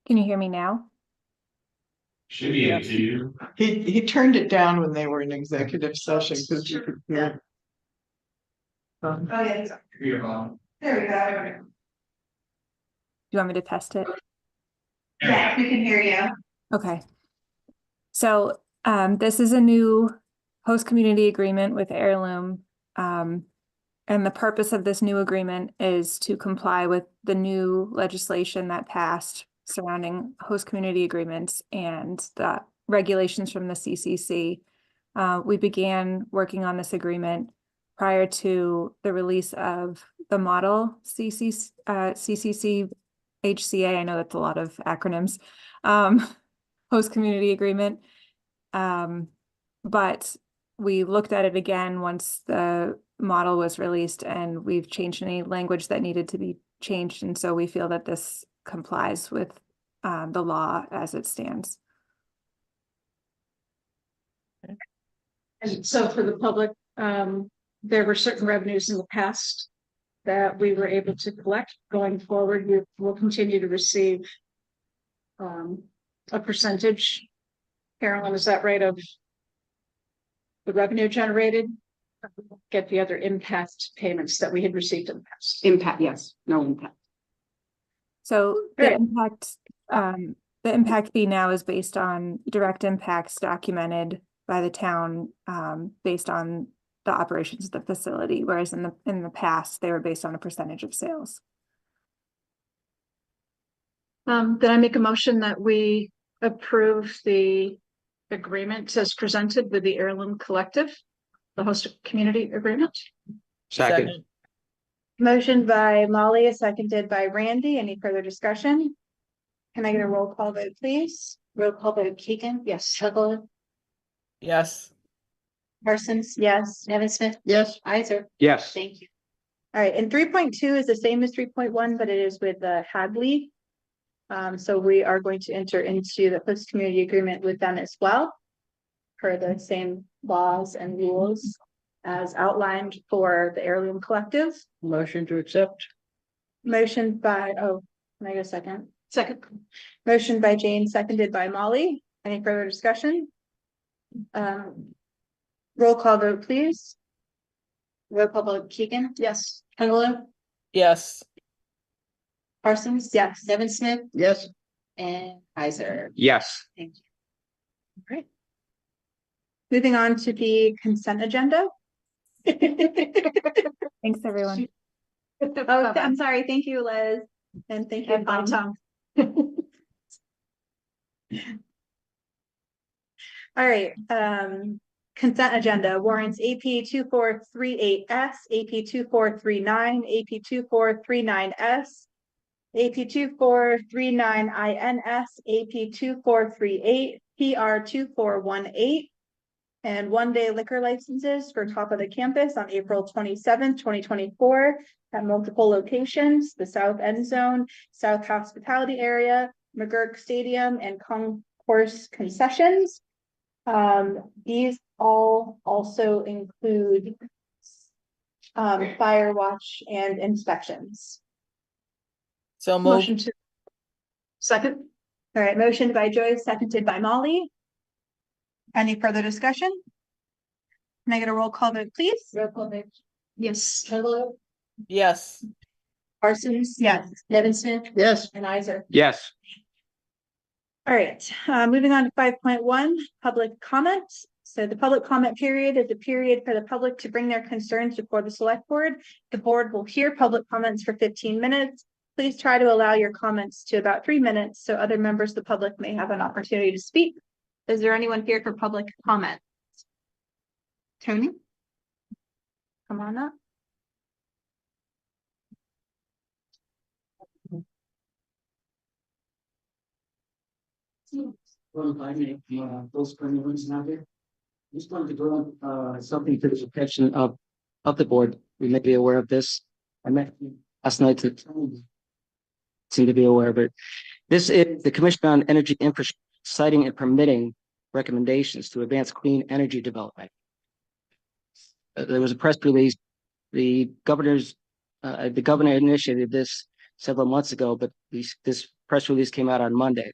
Can you hear me now? Should be able to. He turned it down when they were in executive session because you could hear it. Oh, yeah, Your mom. there we go. Do you want me to test it? Yeah, we can hear you. Okay. So this is a new host community agreement with Heirloom. And the purpose of this new agreement is to comply with the new legislation that passed surrounding host community agreements and the regulations from the CCC. We began working on this agreement prior to the release of the model CCC HCA. I know that's a lot of acronyms. Host community agreement. But we looked at it again once the model was released, and we've changed any language that needed to be changed. And so we feel that this complies with the law as it stands. And so for the public, there were certain revenues in the past that we were able to collect. Going forward, we will continue to receive a percentage. Carolyn, is that right, of the revenue generated? Get the other impact payments that we had received in the past. Impact, yes, no impact. So Right. the impact fee now is based on direct impacts documented by the town based on the operations of the facility, whereas in the past they were based on a percentage of sales. Then I make a motion that we approve the agreement as presented with the Heirloom Collective, the host community agreement. Second. Motion by Molly, seconded by Randy. Any further discussion? Can I get a roll call vote, please? Roll call vote, Keegan. Yes. Sutherland, Yes. Parsons, Yes. Nevin Smith, Yes, Isaac. Yes. Thank you. All right, and 3.2 is the same as 3.1, but it is with Hadley. So we are going to enter into the host community agreement with them as well, per the same laws and rules as outlined for the Heirloom Collective. motion to accept. Motion by, oh, can I get a second? Second. Motion by Jane, seconded by Molly. Any further discussion? Roll call vote, please. Roll call vote, Keegan. Yes. Sutherland, Yes. Parsons. Yes. Nevin Smith Yes, and Isaac. Yes. Thank you. Moving on to the consent agenda. Thanks, everyone. Oh, I'm sorry. Thank you, Liz. And thank you, Tom. All right, consent agenda warrants AP 2438S, AP 2439, AP 2439S, AP 2439INS, AP 2438, PR 2418, and one-day liquor licenses for Top of the Campus on April 27th, 2024 at multiple locations, the South End Zone, South Hospitality Area, McGurk Stadium, and Concourse Concessions. These all also include fire watch and inspections. So Motion to. Second. All right, motion by Joyce, seconded by Molly. Any further discussion? Can I get a roll call vote, please? Roll call vote, Yes. Sutherland, Yes. Parsons. Yes. Nevin Smith yes, and Isaac. Yes. All right, moving on to 5.1, public comments. So the public comment period is a period for the public to bring their concerns before the select board. The board will hear public comments for 15 minutes. Please try to allow your comments to about 3 minutes so other members of the public may have an opportunity to speak. Is there anyone here for public comment? Tony? Come on up. Well, I make those permanents now here. Just wanted to draw something to the attention of the board. We may be aware of this. I met last night to seem to be aware of it. This is the Commission on Energy Infrastructure citing and permitting recommendations to advance clean energy development. There was a press release. The governor initiated this several months ago, but this press release came out on Monday.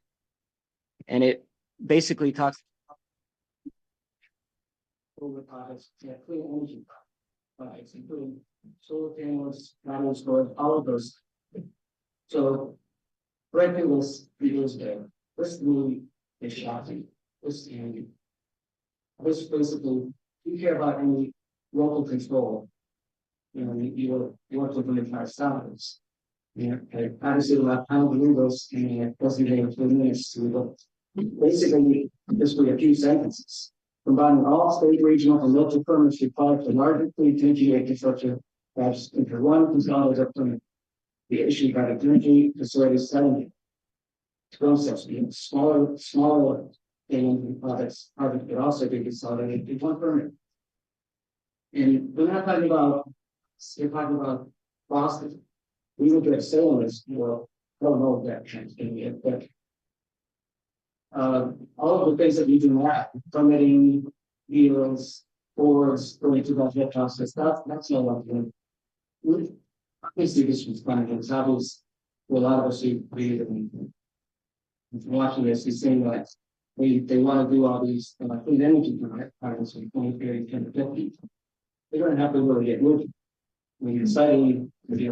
And it basically talks solar products, clean energy products, including solar panels, battery storage, all of those. So right through this, videos there, this really is shocking. This basically, you care about any local control. You know, you work with the entire standards. Yeah, obviously, a lot of time to do those, and it doesn't take 2 minutes to look. Basically, just with a few sentences, combining all state, regional, and local permits required for larger clean energy infrastructure projects into one consolidated permit. The issue by the energy facility settlement process being smaller energy projects could also be consolidated into one permit. And we're not talking about, we're talking about Boston. We would get say on this, well, I don't know if that change can be it, but all of the things that we do now, permitting, deals, boards, going to that process, that's no longer. Obviously, this was fun, it's obvious for a lot of us who read and watching this, is saying that they want to do all these clean energy projects from 2030 to 2050. They're going to have to really get moving. When you're deciding the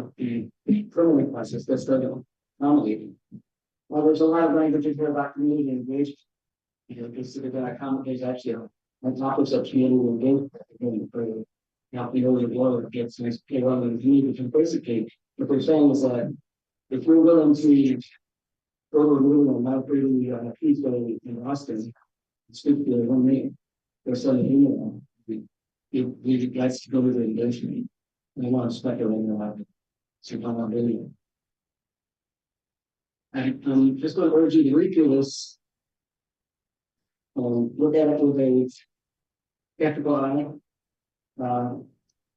permitting process, that's going to accommodate. Well, there's a lot of language in here about community engagement. You know, consider that accommodate actually on topics of community engagement for the early water gets nice pay on the community. And basically, what they're saying is that if we're willing to go to a movement and not really on a Tuesday in Austin, speak to one name, there's something we guys to go to the engagement. I want to speculate about it. So I'm not really. I'm just going to urge you to read this. Look at it with a skeptical eye. And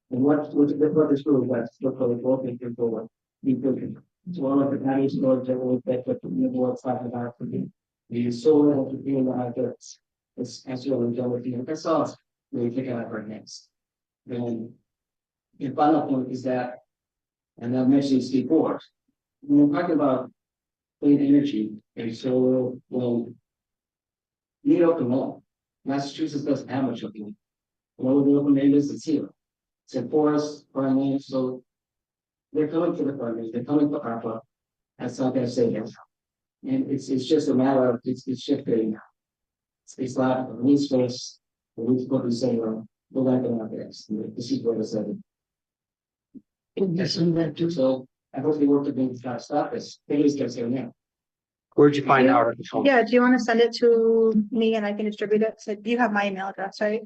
what this really was, look for the both in control. Be thinking. So all of the values going to look at what the board's talking about for me. The solar have to be in the ideas. It's really done. That's all really picking up right next. Then the final point is that, and I've mentioned this before, when we're talking about clean energy and solar, well, you need open law. Massachusetts doesn't have much open law. Well, the open land is it's here. It's in forest, farmland, so they're coming for the farmers, they're coming for ARPA. That's not gonna say yes. And it's just a matter of it's shifting. It's not a new space, we need to put the same we're not gonna have this. This is what I said. So I hope they work with me to try to stop this. Things get there now. Where'd you find the article? Yeah, do you want to send it to me and I can distribute it? So you have my email address, right?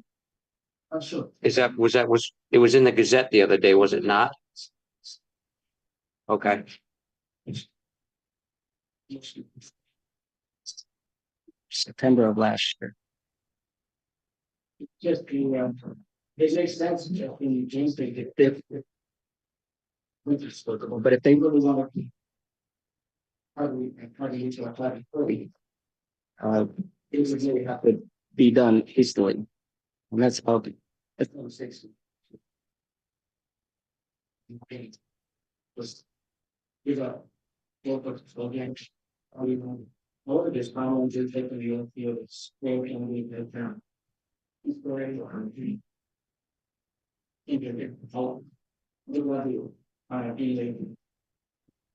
I'm sure. It was in the Gazette the other day, was it not? Okay. September of last year. Just the it makes sense in James they did. But if they really want to hardly into a flat early. it would really have to be done hastily. And that's about it. That's no mistakes. Just give up. Go for games. All of this problem is taking the field. It's very and down. It's very hard.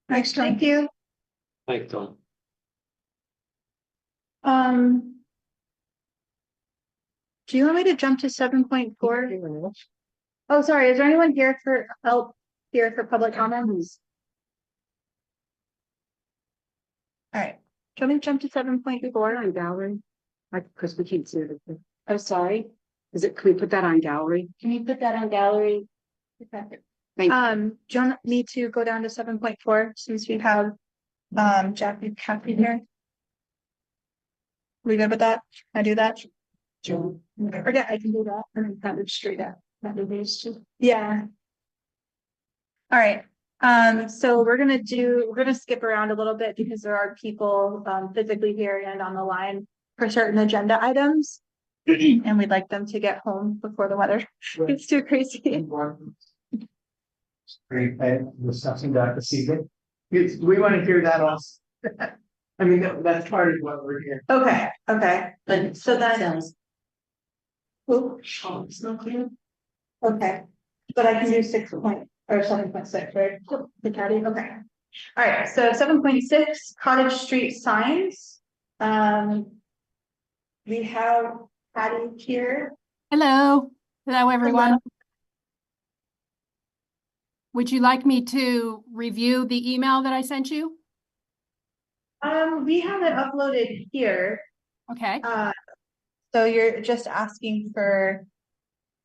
Nice, thank you. Thanks, Tom. Do you want me to jump to 7.4? Oh, sorry, is there anyone here for public comments? All right, can we jump to 7.4? On gallery, like, because we can't see it. Oh, sorry. Can we put that on gallery? Can you put that on gallery? Thank you. Do you want me to go down to 7.4 since we have Jackie and Kathy here? We good with that? Can I do that? Joan. Or yeah, I can do that. That would straight up. That would be too. Yeah. All right. So we're gonna skip around a little bit because there are people physically here and on the line for certain agenda items. And we'd like them to get home before the weather gets too crazy. Great, discussing that this evening. We want to hear that also. I mean, that's part of what we're here. Okay, okay, But so then, sounds, Ooh, oh, it's not clear. okay, but I can do 7.6, right? The caddy, okay. All right, so 7.6 Cottage Street signs. We have Patty here. Hello, hello, everyone. Would you like me to review the email that I sent you? We have it uploaded here. Okay, So you're just asking for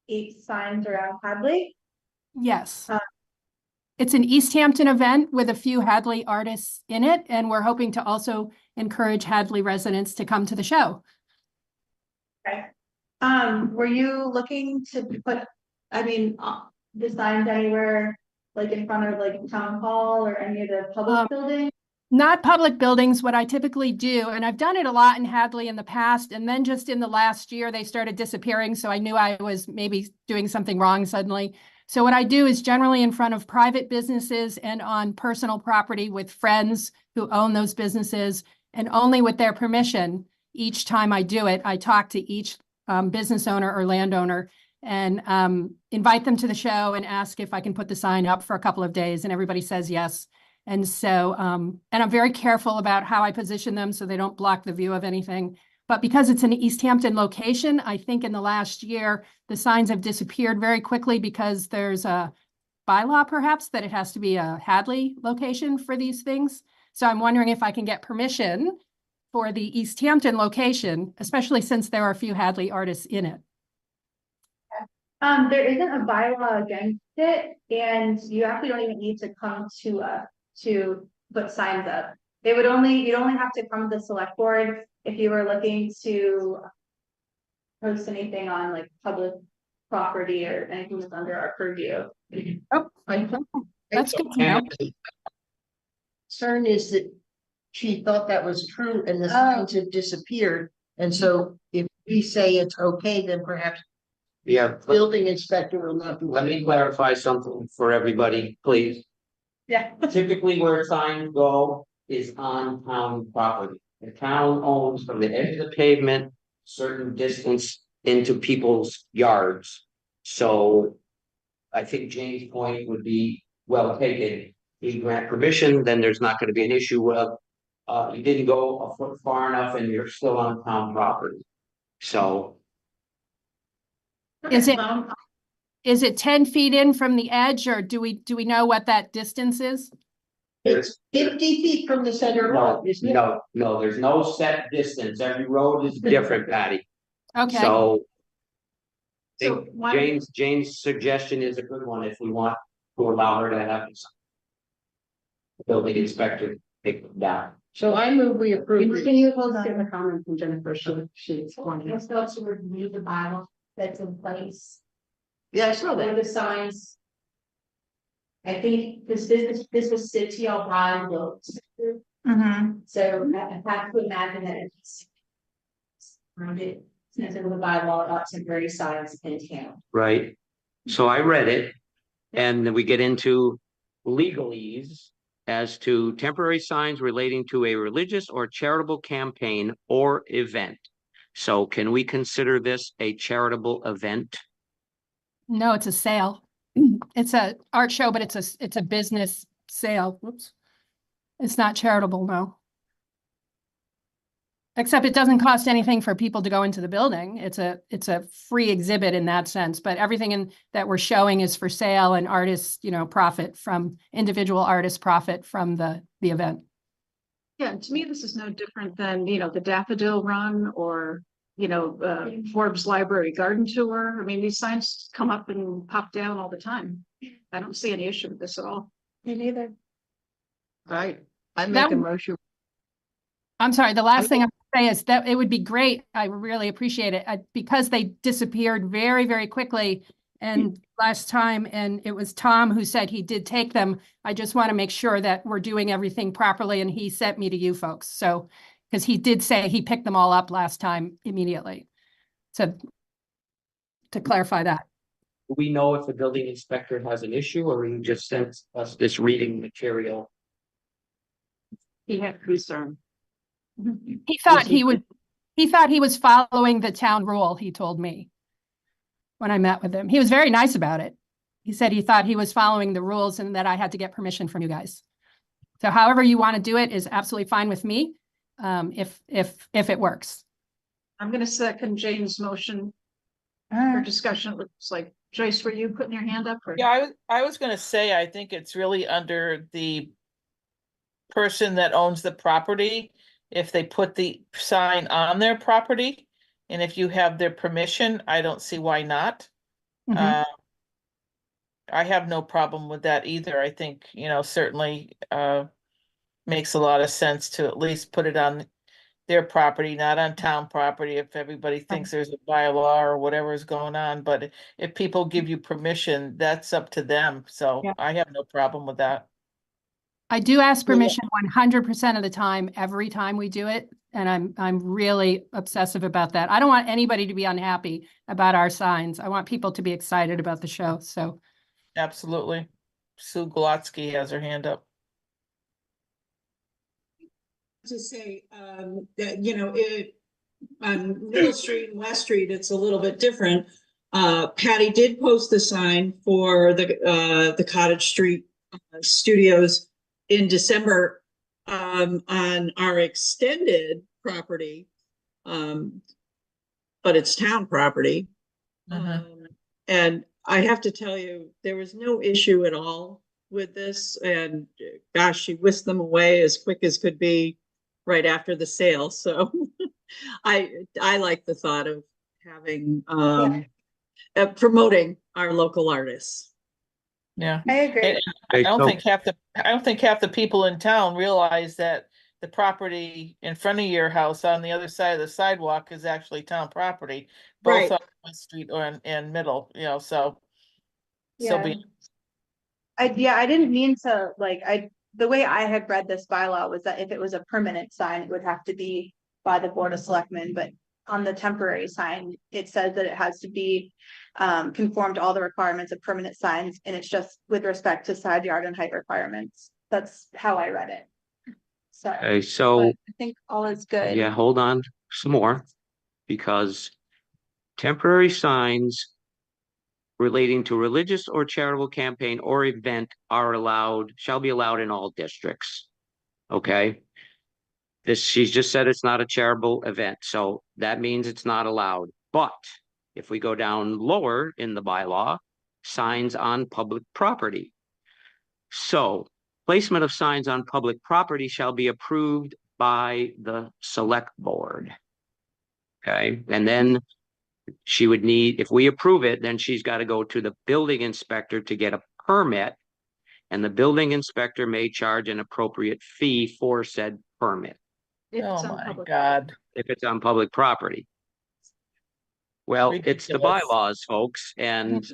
8 signs around Hadley? yes. Uh, It's an East Hampton event with a few Hadley artists in it, and we're hoping to also encourage Hadley residents to come to the show. Okay. Were you looking to put, the signs anywhere, like in front of like town hall or any of the public buildings? Not public buildings, what I typically do, and I've done it a lot in Hadley in the past, and then just in the last year, they started disappearing, so I knew I was maybe doing something wrong suddenly. So what I do is generally in front of private businesses and on personal property with friends who own those businesses, and only with their permission. Each time I do it, I talk to each business owner or landowner and invite them to the show and ask if I can put the sign up for a couple of days, and everybody says yes. And so, and I'm very careful about how I position them so they don't block the view of anything. But because it's an East Hampton location, I think in the last year, the signs have disappeared very quickly because there's a bylaw perhaps that it has to be a Hadley location for these things. So I'm wondering if I can get permission for the East Hampton location, especially since there are a few Hadley artists in it. There isn't a bylaw against it, and you actually don't even need to come to put signs up. You'd only have to come to the select board if you were looking to post anything on like public property or anything that's under our purview. Oh, that's good to know. Concern is that she thought that was true and the signs have disappeared. And so if we say it's okay, then perhaps Yeah, building inspector will not do. let me clarify something for everybody, please. Yeah. Typically where signs go is on town property. The town owns from the edge of the pavement, certain distance into people's yards. So I think Jane's point would be well taken. If you grant permission, then there's not going to be an issue with, you didn't go a foot far enough and you're still on town property. So Is it 10 feet in from the edge, or do we know what that distance is? It's 50 feet from the center no, road, isn't it? no, there's no set distance. Every road is different, Patty. Okay, So I So think why- Jane's suggestion is a good one if we want to allow her to have the building inspector take them down. So I move we approve. Can you hold on a comment from Jennifer? She's wanting. let's go to review the bylaw that's in place. Yeah, I saw What are that. the signs? I think this was City of Ryan, Mm-hmm. so I have to imagine that it's around it, since it was a bylaw about temporary signs in town. Right, so I read it, and then we get into legalese as to temporary signs relating to a religious or charitable campaign or event. So can we consider this a charitable event? no, it's a sale. It's a art show, but it's a business sale. Whoops. It's not charitable, no. Except it doesn't cost anything for people to go into the building. It's a free exhibit in that sense, but everything that we're showing is for sale, and artists, individual artists profit from the event. Yeah, to me, this is no different than, the Daffodil Run or, Forbes Library Garden Tour. I mean, these signs come up and pop down all the time. I don't see any issue with this at all. Me neither. Right, I make That a would- motion. I'm sorry, the last thing I would say is that it would be great. I really appreciate it because they disappeared very, very quickly. And last time, and it was Tom who said he did take them. I just want to make sure that we're doing everything properly, and he sent me to you folks. So, because he did say he picked them all up last time immediately. So to clarify that. Do we know if the building inspector has an issue, or you just sent us this reading material? He had concern. He thought he- he thought he was following the town rule, he told me. When I met with him, he was very nice about it. He said he thought he was following the rules and that I had to get permission from you guys. So however you want to do it is absolutely fine with me, if it works. I'm gonna second Jane's motion for discussion. It looks like, Joyce, were you putting your hand up? Or? Yeah, I was gonna say, I think it's really under the person that owns the property, if they put the sign on their property, and if you have their permission, I don't see why not. Mhm. I have no problem with that either. I think, certainly, makes a lot of sense to at least put it on their property, not on town property, if everybody thinks there's a bylaw or whatever is going on, but if people give you permission, that's up to them, so Yeah. I have no problem with that. I do ask permission 100% of the time, every time we do it. And I'm really obsessive about that. I don't want anybody to be unhappy about our signs. I want people to be excited about the show, so. Absolutely. Sue Golotsky has her hand up. To say, that, on Middle Street and West Street, it's a little bit different. Patty did post the sign for the Cottage Street Studios in December, on our extended property. But it's town property. And I have to tell you, there was no issue at all with this, and gosh, she whisked them away as quick as could be right after the sale, so I like the thought of having, promoting our local artists. Yeah. I agree. And I don't think half the people in town realize that the property in front of your house on the other side of the sidewalk is actually town property, both Right. on West Street and Middle, so. So be, I didn't mean to, the way I had read this bylaw was that if it was a permanent sign, it would have to be by the Board of Selectmen, but on the temporary sign, it says that it has to be conform to all the requirements of permanent signs, and it's just with respect to side yard and height requirements. That's how I read it. So, Okay, so, I think all is good. yeah, hold on some more, because temporary signs relating to religious or charitable campaign or event shall be allowed in all districts. Okay? She's just said it's not a charitable event, so that means it's not allowed. But if we go down lower in the bylaw, signs on public property. So placement of signs on public property shall be approved by the select board. Okay, and then she would need, if we approve it, then she's got to go to the building inspector to get a permit. And the building inspector may charge an appropriate fee for said permit. If it's oh on my public God. If it's on public property. Well, it's the Ridiculous. bylaws, folks, and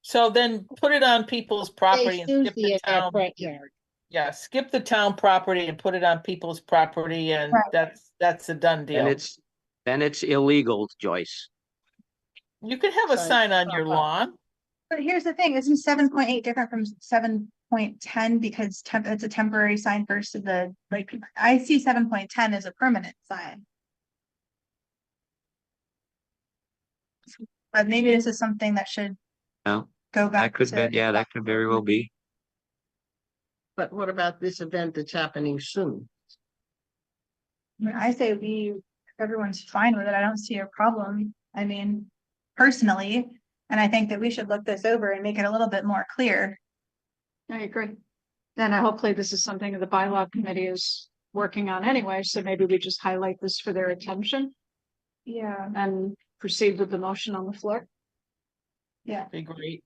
So then put it on people's property and skip the town. yard. Yeah, skip the town property and put it on people's property, and Right. that's a done deal. then it's illegal, Joyce. You can have a Sign sign on your pop up. lawn. But here's the thing, isn't 7.8 different from 7.10 because it's a temporary sign versus I see 7.10 as a permanent sign. But maybe this is something that should No, go back to. that could very well be. But what about this event that's happening soon? I say everyone's fine with it. I don't see a problem. I mean, personally, and I think that we should look this over and make it a little bit more clear. I agree. And hopefully this is something that the bylaw committee is working on anyway, so maybe we just highlight this for their attention Yeah. and proceed with the motion on the floor. Yeah. Be great.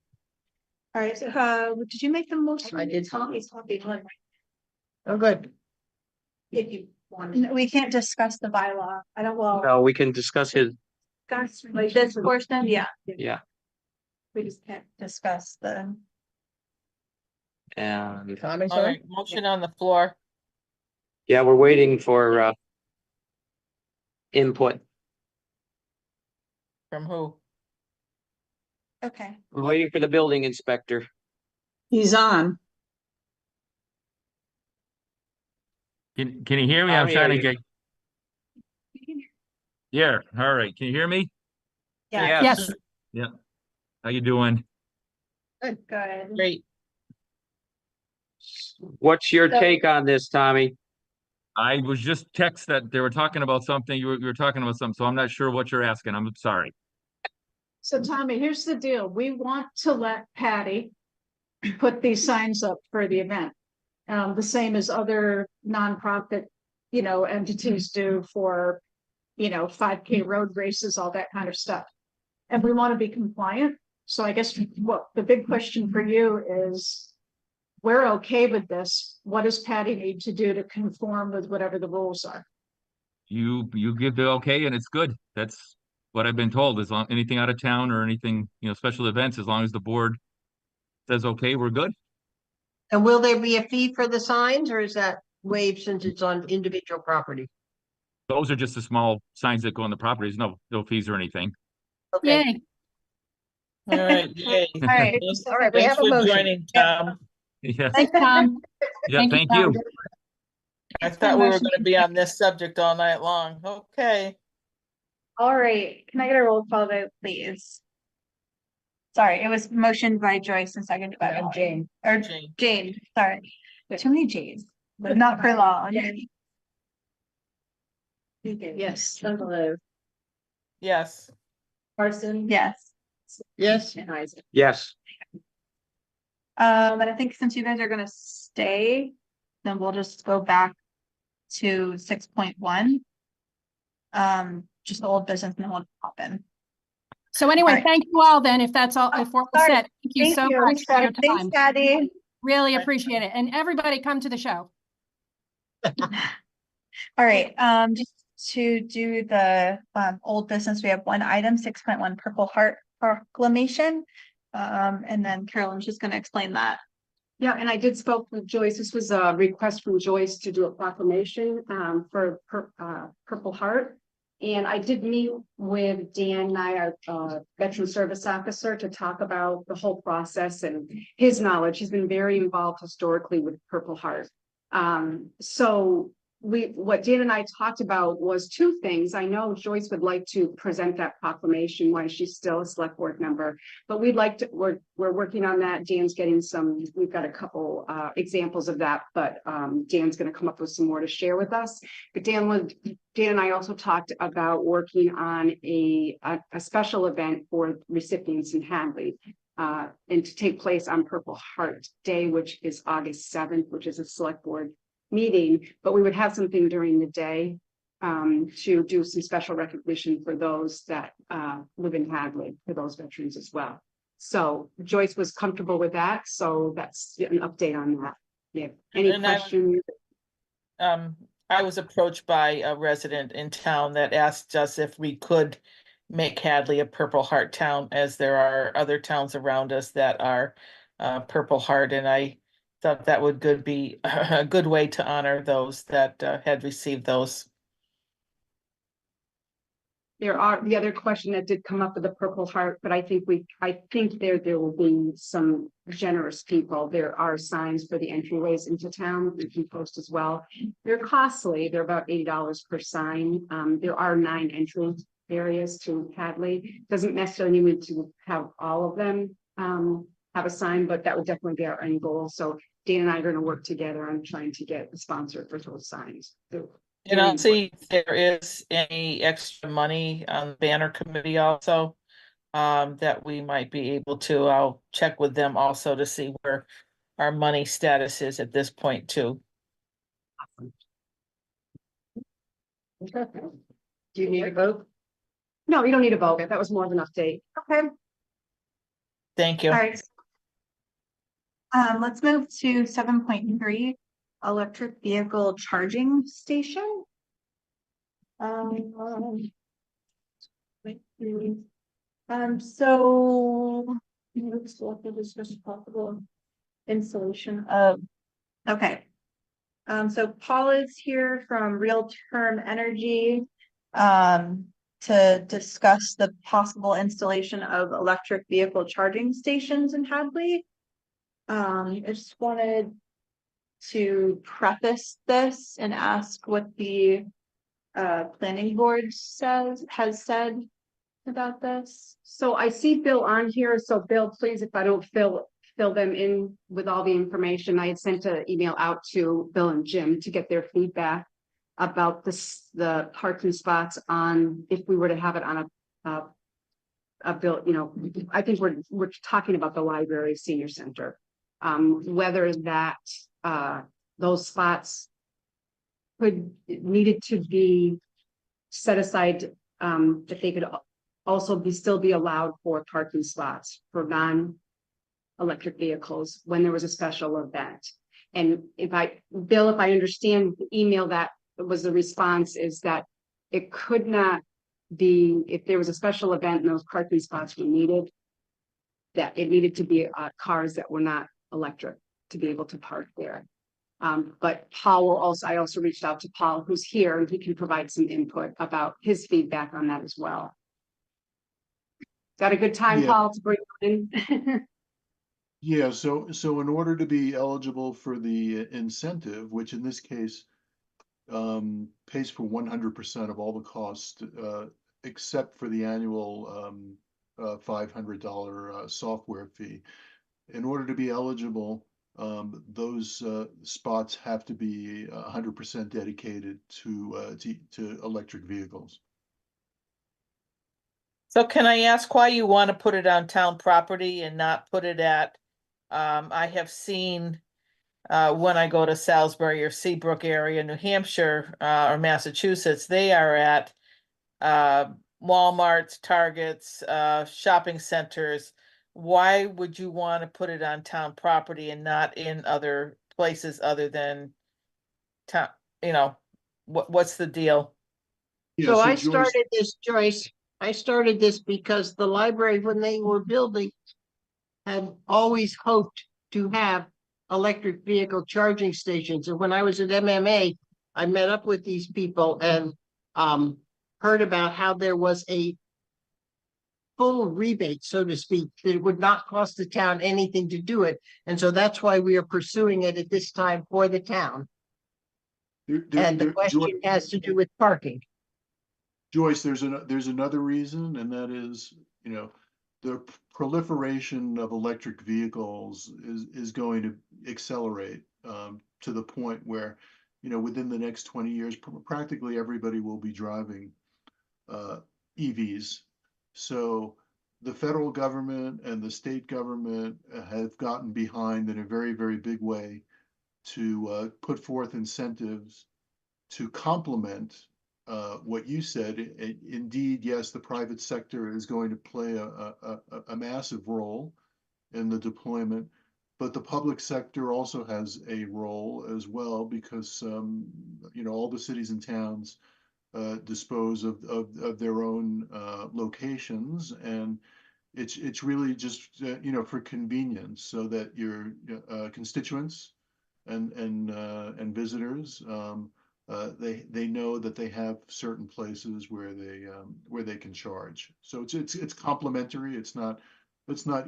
All right, so did you make the motion? I did. Tommy's copied one. Oh, good. If you want. We can't discuss the bylaw. I don't, No, we can discuss his, like this portion, yeah. yeah, We just can't discuss the. and, Comments All on? right, motion on the floor. yeah, we're waiting for, input. From who? Okay. We're waiting for the building inspector. He's on. Can you hear me? I'll I'm hear trying to you. get. Yeah, all right. Can you hear me? Yeah. Yes. Yeah. How you doing? Good. Great. What's your So- take on this, Tommy? I was just text that they were talking about something. You were talking about something, so I'm not sure what you're asking. I'm sorry. So Tommy, here's the deal. We want to let Patty put these signs up for the event. The same as other nonprofit, entities do for, 5K road races, all that kind of stuff. And we want to be compliant. So I guess what the big question for you is, we're okay with this. What does Patty need to do to conform with whatever the rules are? You give the okay and it's good. That's what I've been told. As long anything out of town or anything, special events, as long as the board says okay, we're good. And will there be a fee for the signs or is that waived since it's on individual property? Those are just the small signs that go on the properties. No fees or anything. Okay. Yay. All right, yay. All right. All right, we Thanks have a for motion. joining, Tom. Yeah. Thanks, Tom. Yeah. Thank you, Thank you. Tom. I It's been thought we were motion- gonna be on this subject all night long. Okay. All right, can I get a roll call vote, please? Sorry, it was motioned by Joyce and seconded by Molly. Jane. Or Jane. Jane, sorry. Too many J's, but not for long. Yes. Hello, Yes. Carson. Yes. Yes. And Isaac. Yes. And I think since you guys are gonna stay, then we'll just go back to 6.1. Just the old business and then we'll pop in. So anyway, All right. thank you all then, if that's all, if we're all Sorry. set. Thank you so much for your Thanks, time. Patty. Really appreciate it. And everybody come to the show. All right, just to do the old business, we have one item, 6.1 Purple Heart Proclamation. And then Carolyn's just gonna explain that. Yeah, and I did spoke with Joyce. This was a request from Joyce to do a proclamation for Purple Heart. And I did meet with Dan Nye, our veteran service officer, to talk about the whole process and his knowledge. He's been very involved historically with Purple Heart. So what Dan and I talked about was two things. I know Joyce would like to present that proclamation while she's still a select board member, but we're working on that. Dan's getting we've got a couple examples of that, but Dan's gonna come up with some more to share with us. But Dan and I also talked about working on a special event for recipients in Hadley. And to take place on Purple Heart Day, which is August 7th, which is a select board meeting, but we would have something during the day to do some special recognition for those that live in Hadley, for those veterans as well. So Joyce was comfortable with that, so that's an update on that. Yeah, any And questions? I was approached by a resident in town that asked us if we could make Hadley a Purple Heart town, as there are other towns around us that are Purple Heart, and I thought that would be a good way to honor those that had received those. There are the other question that did come up with the Purple Heart, but I think there will be some generous people. There are signs for the entryways into town we can post as well. They're costly. They're about $80 per sign. There are 9 entry areas to Hadley. Doesn't necessarily need to have all of them have a sign, but that would definitely be our end goal. So Dan and I are going to work together on trying to get a sponsor for those signs. And I'll see if there is any extra money on the banner committee also, that we might be able to. I'll check with them also to see where our money status is at this point too. Do you need a vote? No, you don't need a vote. That was more of an update. Okay. Thank you. All right. Let's move to 7.3, electric vehicle charging station. So let's look at this as possible installation of, okay. So Paul is here from Real Term Energy to discuss the possible installation of electric vehicle charging stations in Hadley. I just wanted to preface this and ask what the planning board has said about this? So I see Bill on here, so Bill, please, if I don't fill them in with all the information, I had sent an email out to Bill and Jim to get their feedback about the parking spots on, if we were to have it on a bill, you know, I think we're talking about the library senior center. Whether that, those spots needed to be set aside, that they could also still be allowed for parking spots for non-electric vehicles when there was a special event. And Bill, if I understand the email, that was the response, is that it could not be, if there was a special event and those parking spots were needed, that it needed to be cars that were not electric to be able to park there. But Paul will also, I also reached out to Paul, who's here, and he can provide some input about his feedback on that as well. Got a good time, Yeah. Paul, to bring in? Yeah, so in order to be eligible for the incentive, which in this case pays for 100% of all the costs, except for the annual $500 software fee. In order to be eligible, those spots have to be 100% dedicated to electric vehicles. So can I ask why you want to put it on town property and not put it at, I have seen when I go to Salisbury or Seabrook area, New Hampshire, or Massachusetts, they are at Walmarts, Targets, shopping centers. Why would you want to put it on town property and not in other places other than town, you know, what's the deal? So I started this, Joyce, I started this because the library, when they were building, had always hoped to have electric vehicle charging stations. And when I was at MMA, I met up with these people and heard about how there was a full rebate, so to speak, that it would not cost the town anything to do it. And so that's why we are pursuing it at this time for the town. And the question has to do with parking. Joyce, there's another reason, and that is, you know, the proliferation of electric vehicles is going to accelerate to the point where, you know, within the next 20 years, practically everybody will be driving EVs. So the federal government and the state government have gotten behind in a very, very big way to put forth incentives to complement what you said. Indeed, yes, the private sector is going to play a massive role in the deployment, but the public sector also has a role as well, because you know, all the cities and towns dispose of their own locations, and it's really just you know, for convenience, so that your constituents and visitors they know that they have certain places where they can charge. So it's complementary. It's not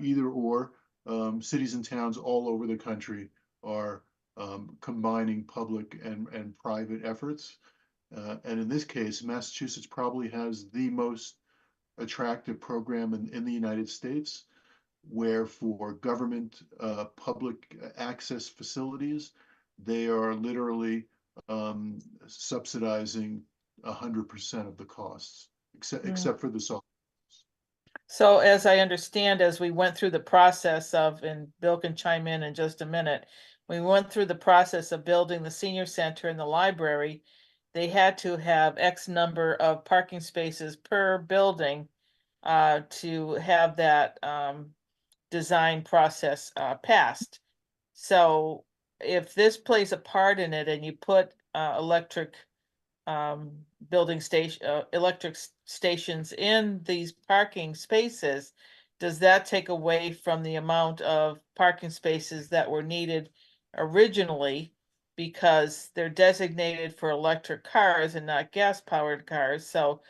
either or. Cities and towns all over the country are combining public and private efforts. And in this case, Massachusetts probably has the most attractive program in the United States, where for government public access facilities, they are literally subsidizing 100% of the costs, except for the software. So as I understand, as we went through the process of, and Bill can chime in just a minute, we went through the process of building the senior center and the library, they had to have X number of parking spaces per building to have that design process passed. So if this plays a part in it and you put electric stations in these parking spaces, does that take away from the amount of parking spaces that were needed originally, because they're designated for electric cars and not gas powered cars? So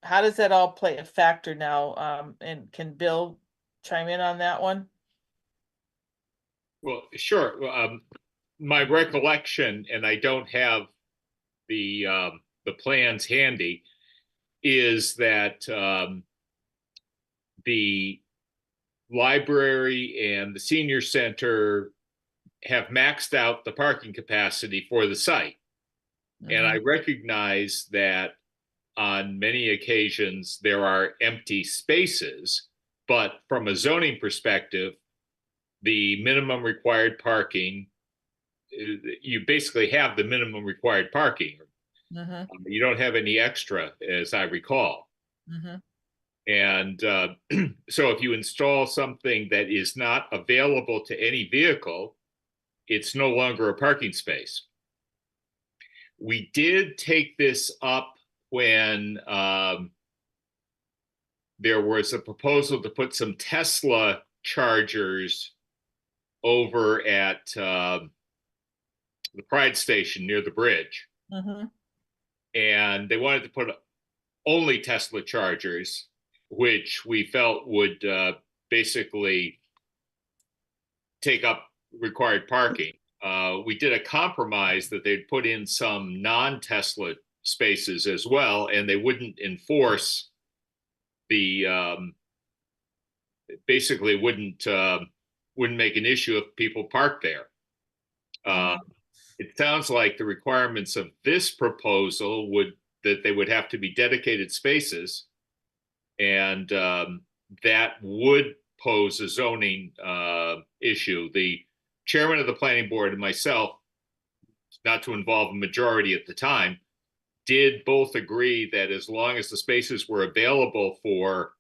how does that all play a factor now? And can Bill chime in on that one? Well, sure. Well, my recollection, and I don't have the plans handy, is that the library and the senior center have maxed out the parking capacity for the site. And I recognize that on many occasions there are empty spaces, but from a zoning perspective, the minimum required parking, you basically have the minimum required parking. You don't have any extra, as I recall. And so if you install something that is not available to any vehicle, it's no longer a parking space. We did take this up when there was a proposal to put some Tesla chargers over at the Pride Station near the bridge. And they wanted to put only Tesla chargers, which we felt would basically take up required parking. We did a compromise that they'd put in some non-Tesla spaces as well, and they wouldn't enforce the basically wouldn't make an issue if people park there. It sounds like the requirements of this proposal that they would have to be dedicated spaces, and that would pose a zoning issue. The chairman of the planning board and myself, not to involve a majority at the time, did both agree that as long as the spaces were available for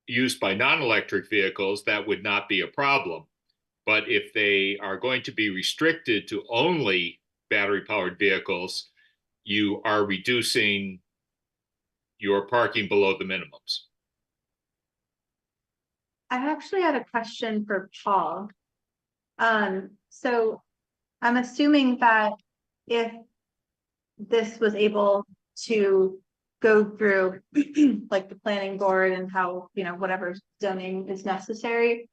use by non-electric vehicles, that would not be a problem. But if they are going to be restricted to only battery-powered vehicles, you are reducing your parking below the minimums. I actually had a question for Paul. So I'm assuming that if this was able to go through like the planning board and how, whatever zoning is necessary,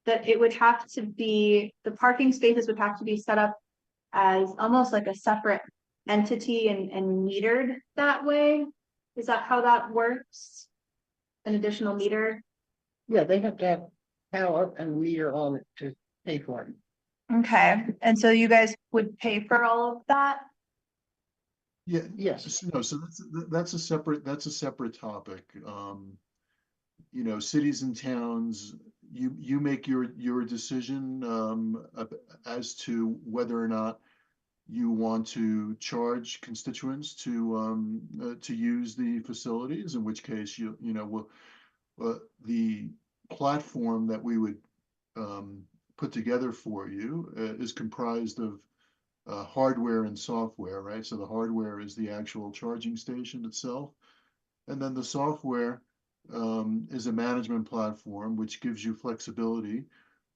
that it would have to be, the parking spaces would have to be set up as almost like a separate entity and metered that way. Is that how that works? An additional meter? Yeah, they have to have power and meter on it to pay for it. Okay, and so you guys would pay for all of that? Yeah, Yes. no, so that's a separate topic. Cities and towns, you make your decision as to whether or not you want to charge constituents to use the facilities, in which case the platform that we would put together for you is comprised of hardware and software, right? So the hardware is the actual charging station itself, and then the software is a management platform which gives you flexibility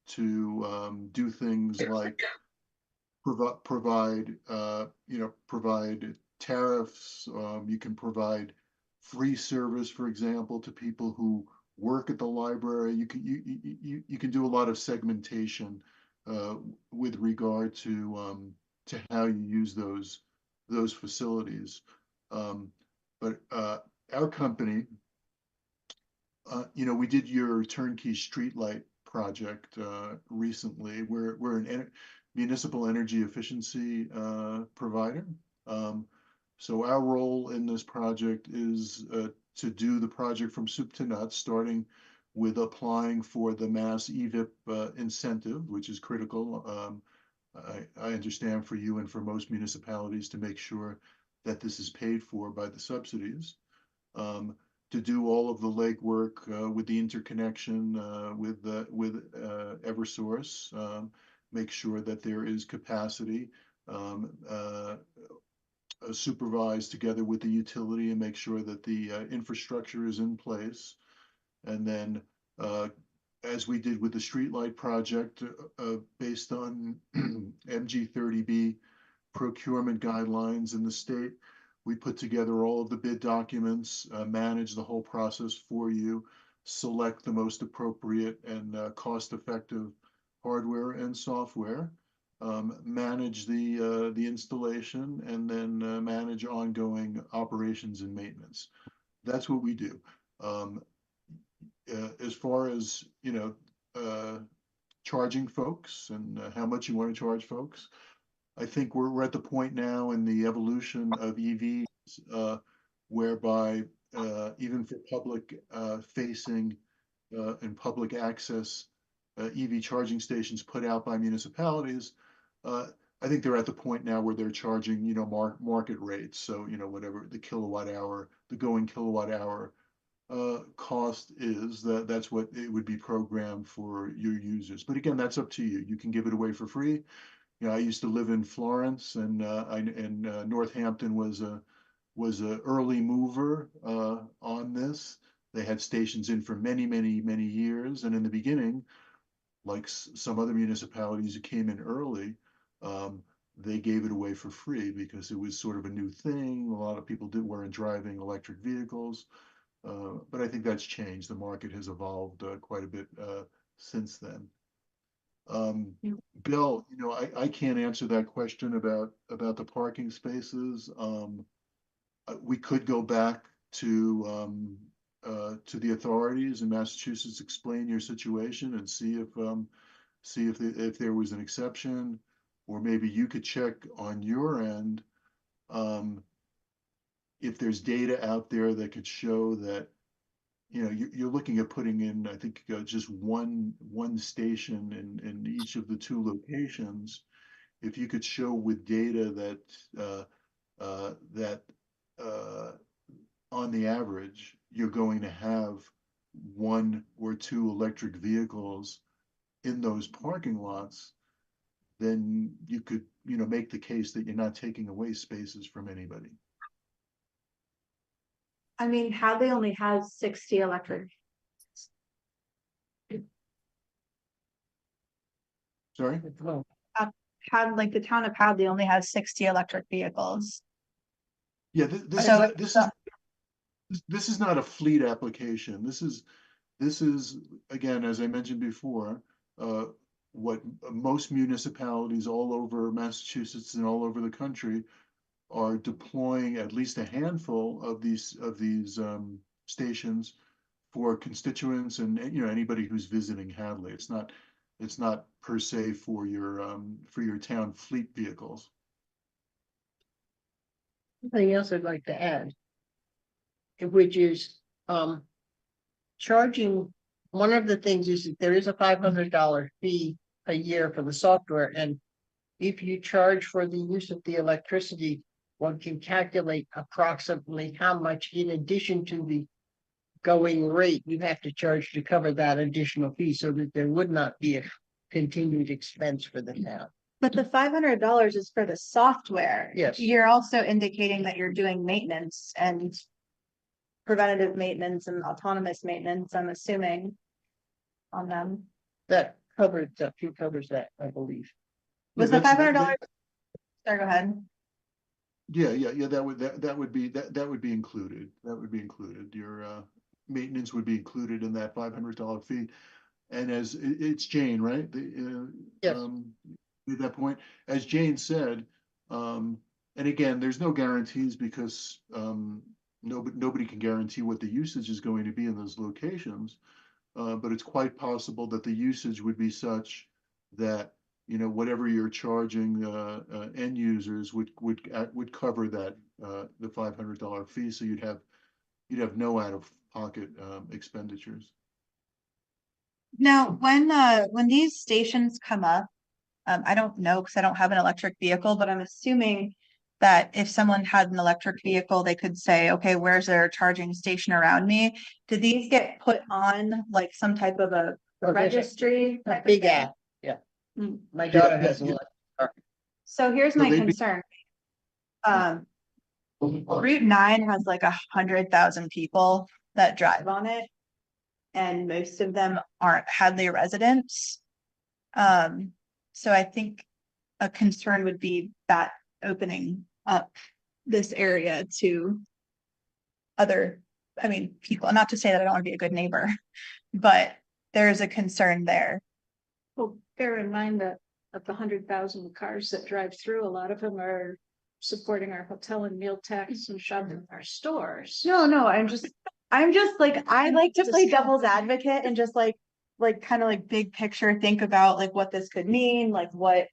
to do things like provide tariffs. You can provide free service, for example, to people who work at the library. You can do a lot of segmentation with regard to how you use those facilities. But our company, we did your turnkey streetlight project recently. We're an municipal energy efficiency provider. So our role in this project is to do the project from soup to nuts, starting with applying for the Mass EVIP incentive, which is critical. I understand for you and for most municipalities to make sure that this is paid for by the subsidies. To do all of the legwork with the interconnection with Eversource, make sure that there is capacity, supervised together with the utility, and make sure that the infrastructure is in place. And then, as we did with the streetlight project, based on MG30B procurement guidelines in the state, we put together all of the bid documents, manage the whole process for you, select the most appropriate and cost-effective hardware and software. manage the installation, and then manage ongoing operations and maintenance. That's what we do. As far as, charging folks and how much you want to charge folks, I think we're at the point now in the evolution of EVs, whereby even for public facing and public access EV charging stations put out by municipalities, I think they're at the point now where they're charging, market rates. So, whatever the kilowatt hour, the going kilowatt hour cost is, that's what it would be programmed for your users. But again, that's up to you. You can give it away for free. I used to live in Florence, and Northampton was a early mover on this. They had stations in for many, many, many years, and in the beginning, like some other municipalities who came in early, they gave it away for free because it was sort of a new thing. A lot of people weren't driving electric vehicles, but I think that's changed. The market has evolved quite a bit since then. Bill, I can't answer that question about the parking spaces. We could go back to the authorities in Massachusetts, explain your situation, and see if there was an exception, or maybe you could check on your end if there's data out there that could show that, you're looking at putting in, I think, just one station in each of the two locations. If you could show with data that on the average, you're going to have 1 or 2 electric vehicles in those parking lots, then you could, make the case that you're not taking away spaces from anybody. I mean, Hadley only has 60 electric. Sorry? Like the town of Hadley only has 60 electric vehicles. Yeah, So this is not a fleet application. This is again, as I mentioned before, what most municipalities all over Massachusetts and all over the country are deploying, at least a handful of these stations for constituents and anybody who's visiting Hadley. It's not per se for your town fleet vehicles. Something else I'd like to add, which is charging. One of the things is that there is a $500 fee a year for the software, and if you charge for the use of the electricity, one can calculate approximately how much, in addition to the going rate, you have to charge to cover that additional fee, so that there would not be a continued expense for the town. But the $500 is for the software. Yes. You're also indicating that you're doing maintenance and preventative maintenance and autonomous maintenance, I'm assuming, on them. That covers that, I believe. Was the $500? Sorry, go ahead. Yeah. That would be included. That would be included. Your maintenance would be included in that $500 fee. And as it's Jane, right? Yes. At that point, as Jane said, and again, there's no guarantees because nobody can guarantee what the usage is going to be in those locations. But it's quite possible that the usage would be such that whatever you're charging end users would cover that the $500 fee, so you'd have no out-of-pocket expenditures. Now, when these stations come up, I don't know because I don't have an electric vehicle, but I'm assuming that if someone had an electric vehicle, they could say, okay, where's their charging station around me? Do these get put on like some type of a registry? A big app, yeah. Mm. My daughter has a electric car. So here's my concern. Route 9 has like 100,000 people that drive on it, and most of them aren't Hadley residents. So I think a concern would be that opening up this area to other, people, not to say that I don't want to be a good neighbor, but there's a concern there. Well, bear in mind that of the 100,000 cars that drive through, a lot of them are supporting our hotel and meal tax and shopping in our stores. No, I'm just like, I like to play devil's advocate and just like kind of like big picture, think about like what this could mean, like what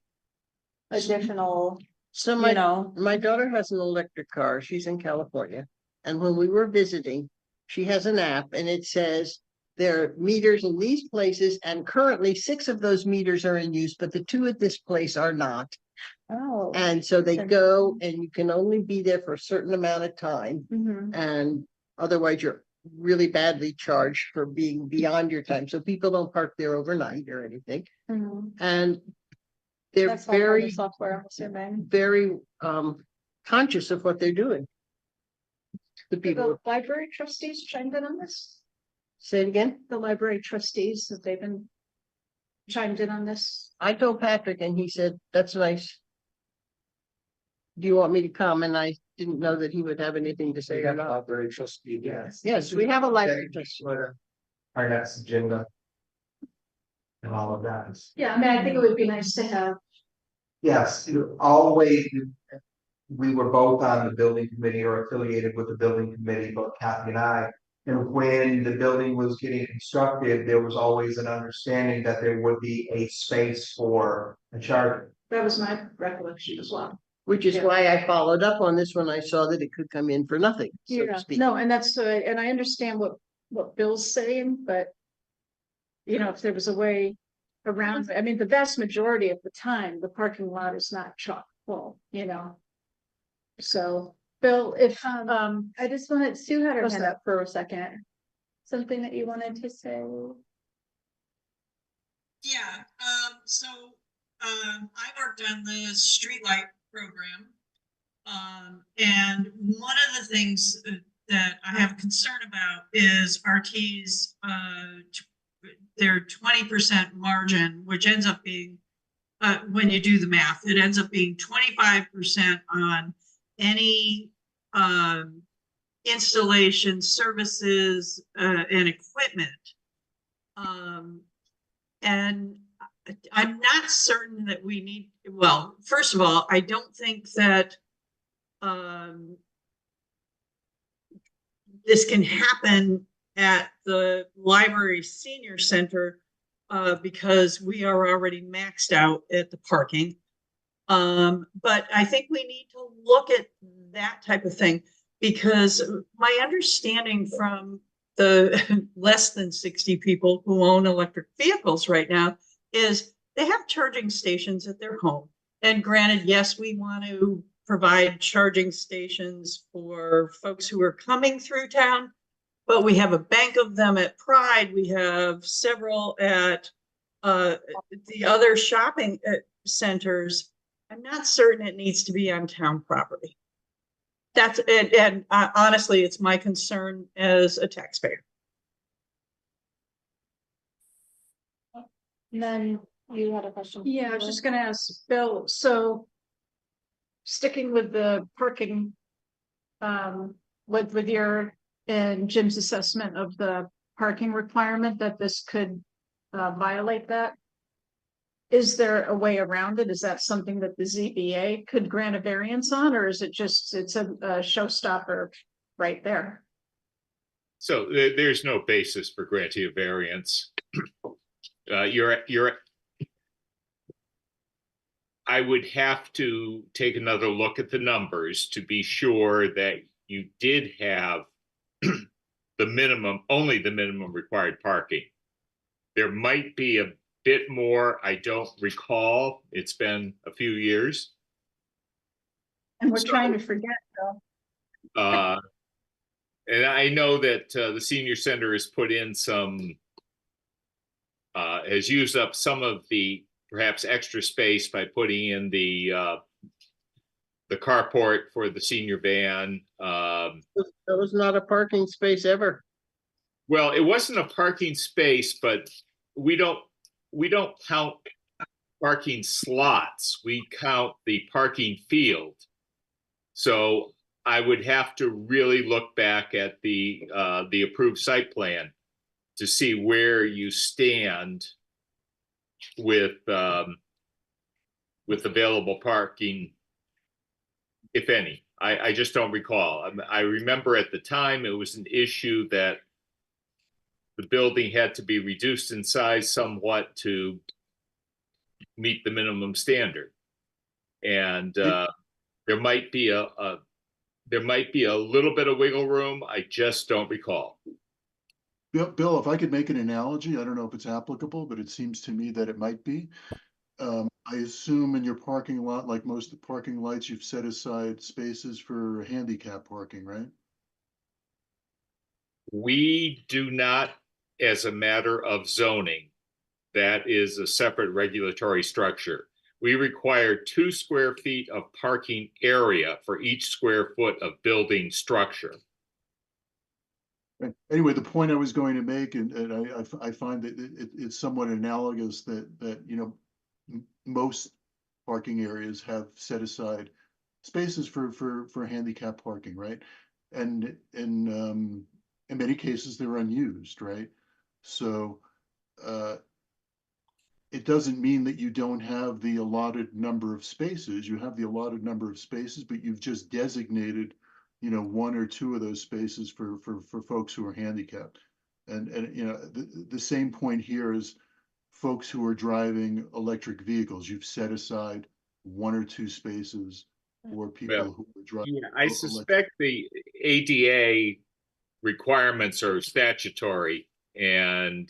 additional, So you know. my daughter has an electric car. She's in California. And when we were visiting, she has an app and it says there are meters in these places, and currently 6 of those meters are in use, but the 2 at this place are not. Oh. And so they go and you can only be there for a certain amount of time. Mhm. And otherwise you're really badly charged for being beyond your time. So people don't park there overnight or anything. Mhm. And they're That's all part of very, software, I'm assuming. very conscious of what they're doing. The people, The library trustees chimed in on this? say it again. The library trustees, have they been chimed in on this? I told Patrick and he said, that's nice. Do you want me to come? And I didn't know that he would have anything to say or not. Library trustee, yes. Yes, we have a library trustee. Our next agenda. And all of that is. Yeah, I mean, I think it would be nice to have. Yes, always, we were both on the building committee or affiliated with the building committee, both Kathy and I. And when the building was getting constructed, there was always an understanding that there would be a space for a charger. That was my recollection as well. Which is Yeah. why I followed up on this when I saw that it could come in for nothing, so to Yeah, speak. no, and that's, and I understand what Bill's saying, but. You know, if there was a way around, I mean, the vast majority of the time, the parking lot is not chock full, you know. So, Bill, if, I just wanted, Sue had her What's hand that? up for a second. Something that you wanted to say? Yeah, I worked on the streetlight program. And one of the things that I have concern about is RT's, their 20% margin, which ends up being, when you do the math, it ends up being 25% on any installation, services, and equipment. And I'm not certain that we need, well, first of all, I don't think that this can happen at the library senior center because we are already maxed out at the parking. But I think we need to look at that type of thing because my understanding from the less than 60 people who own electric vehicles right now is they have charging stations at their home. And granted, yes, we want to provide charging stations for folks who are coming through town, but we have a bank of them at Pride. We have several at the other shopping centers. I'm not certain it needs to be on town property. That's it. And honestly, it's my concern as a taxpayer. And then you had a question. Yeah, I was just gonna ask Bill, so sticking with the parking, with your and Jim's assessment of the parking requirement that this could violate that. Is there a way around it? Is that something that the ZBA could grant a variance on, or is it just, it's a showstopper right there? So there's no basis for granting a variance. I would have to take another look at the numbers to be sure that you did have the minimum, only the minimum required parking. There might be a bit more, I don't recall. It's been a few years. And we're trying to forget though. And I know that the senior center has put in some, has used up some of the perhaps extra space by putting in the carport for the senior van. That was not a parking space ever. Well, it wasn't a parking space, but we don't count parking slots. We count the parking field. So I would have to really look back at the approved site plan to see where you stand with with available parking, if any. I just don't recall. I remember at the time it was an issue that the building had to be reduced in size somewhat to meet the minimum standard. And there might be a little bit of wiggle room. I just don't recall. Bill, if I could make an analogy, I don't know if it's applicable, but it seems to me that it might be. I assume in your parking lot, like most of the parking lots, you've set aside spaces for handicap parking, right? We do not, as a matter of zoning. That is a separate regulatory structure. We require 2 square feet of parking area for each square foot of building structure. Anyway, the point I was going to make, and I find that it's somewhat analogous that you know, most parking areas have set aside spaces for handicap parking, right? And in many cases they're unused, right? So it doesn't mean that you don't have the allotted number of spaces. You have the allotted number of spaces, but you've just designated, you know, 1 or 2 of those spaces for folks who are handicapped. And you know, the same point here is folks who are driving electric vehicles. You've set aside 1 or 2 spaces for people who are driving. Yeah, I suspect the ADA requirements are statutory and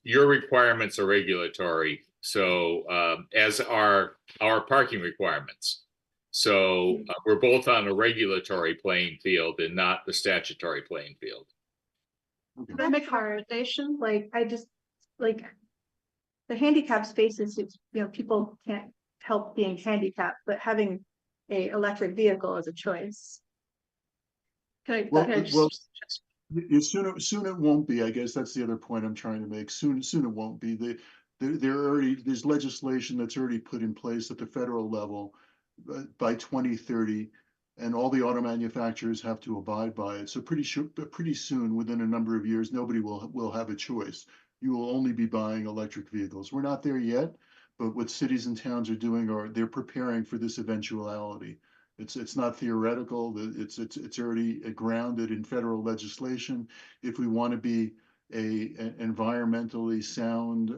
your requirements are regulatory. So as are our parking requirements. So we're both on a regulatory playing field and not the statutory playing field. Can I make a recommendation? Like, I just, like, the handicap spaces, it's, you know, people can't help being handicapped, but having a electric vehicle is a choice. Can I Soon it won't be. I guess that's the other point I'm trying to make. Soon it won't be. There's legislation that's already put in place at the federal level by 2030, and all the auto manufacturers have to abide by it. So pretty soon, within a number of years, nobody will have a choice. You will only be buying electric vehicles. We're not there yet, but what cities and towns are doing they're preparing for this eventuality. It's not theoretical. It's already grounded in federal legislation. If we want to be an environmentally sound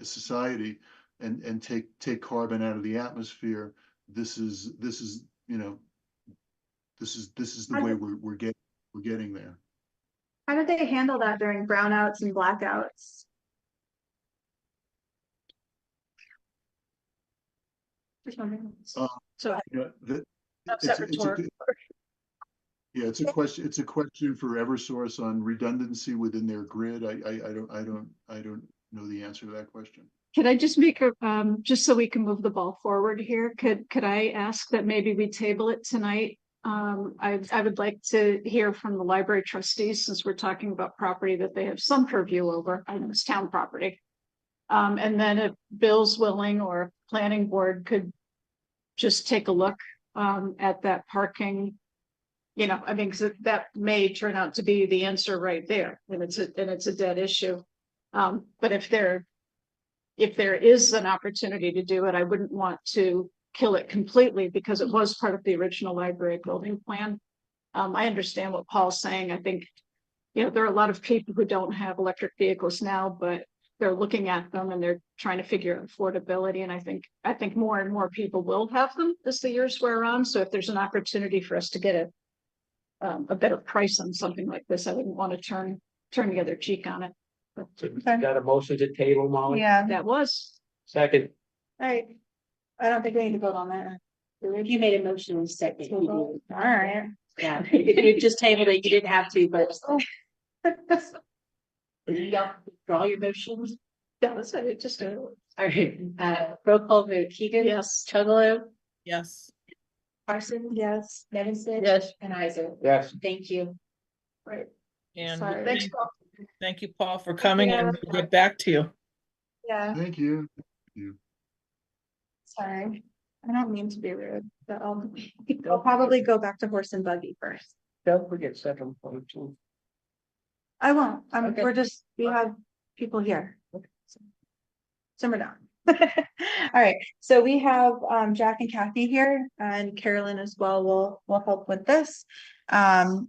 society and take carbon out of the atmosphere, this is you know, this is the way we're getting there. How did they handle that during brownouts and blackouts? So you know, it's a question. It's a question for EverSource on redundancy within their grid. I don't know the answer to that question. Could I just make a, just so we can move the ball forward here, could I ask that maybe we table it tonight? I would like to hear from the library trustees, since we're talking about property that they have some purview over. I know it's town property. And then if Bill's willing, or planning board could just take a look at that parking. You know, I mean, 'cause that may turn out to be the answer right there, and it's a dead issue. But if there is an opportunity to do it, I wouldn't want to kill it completely, because it was part of the original library building plan. I understand what Paul's saying. I think, you know, there are a lot of people who don't have electric vehicles now, but they're looking at them and they're trying to figure out affordability. And I think more and more people will have them as the years wear on. So if there's an opportunity for us to get a better price on something like this, I wouldn't want to turn the other cheek on it. But, Got a motion to table, Molly? Yeah, that was. Second. all right. I don't think we need to vote on that. You made a motion in a second. You did. All right. Yeah, you just tabled it, you didn't have to, but. You don't withdraw your motions? That was it, just a. All right, roll call vote, Keegan? Yes. Chugalo? Yes. Carson? Yes. Nevinson? Yes. And Isaac? Yes. Thank you. Right. And Sorry. Thanks, Paul. thank you, Paul, for coming, and you. we'll get back to you. Yeah, Thank you. sorry. I don't mean to be rude, but I'll probably go back to horse and buggy first. Don't forget 7.2. I won't. Okay. We have people here. Simmer down. All right, so we have Jack and Kathy here, and Carolyn as well will help with this. They're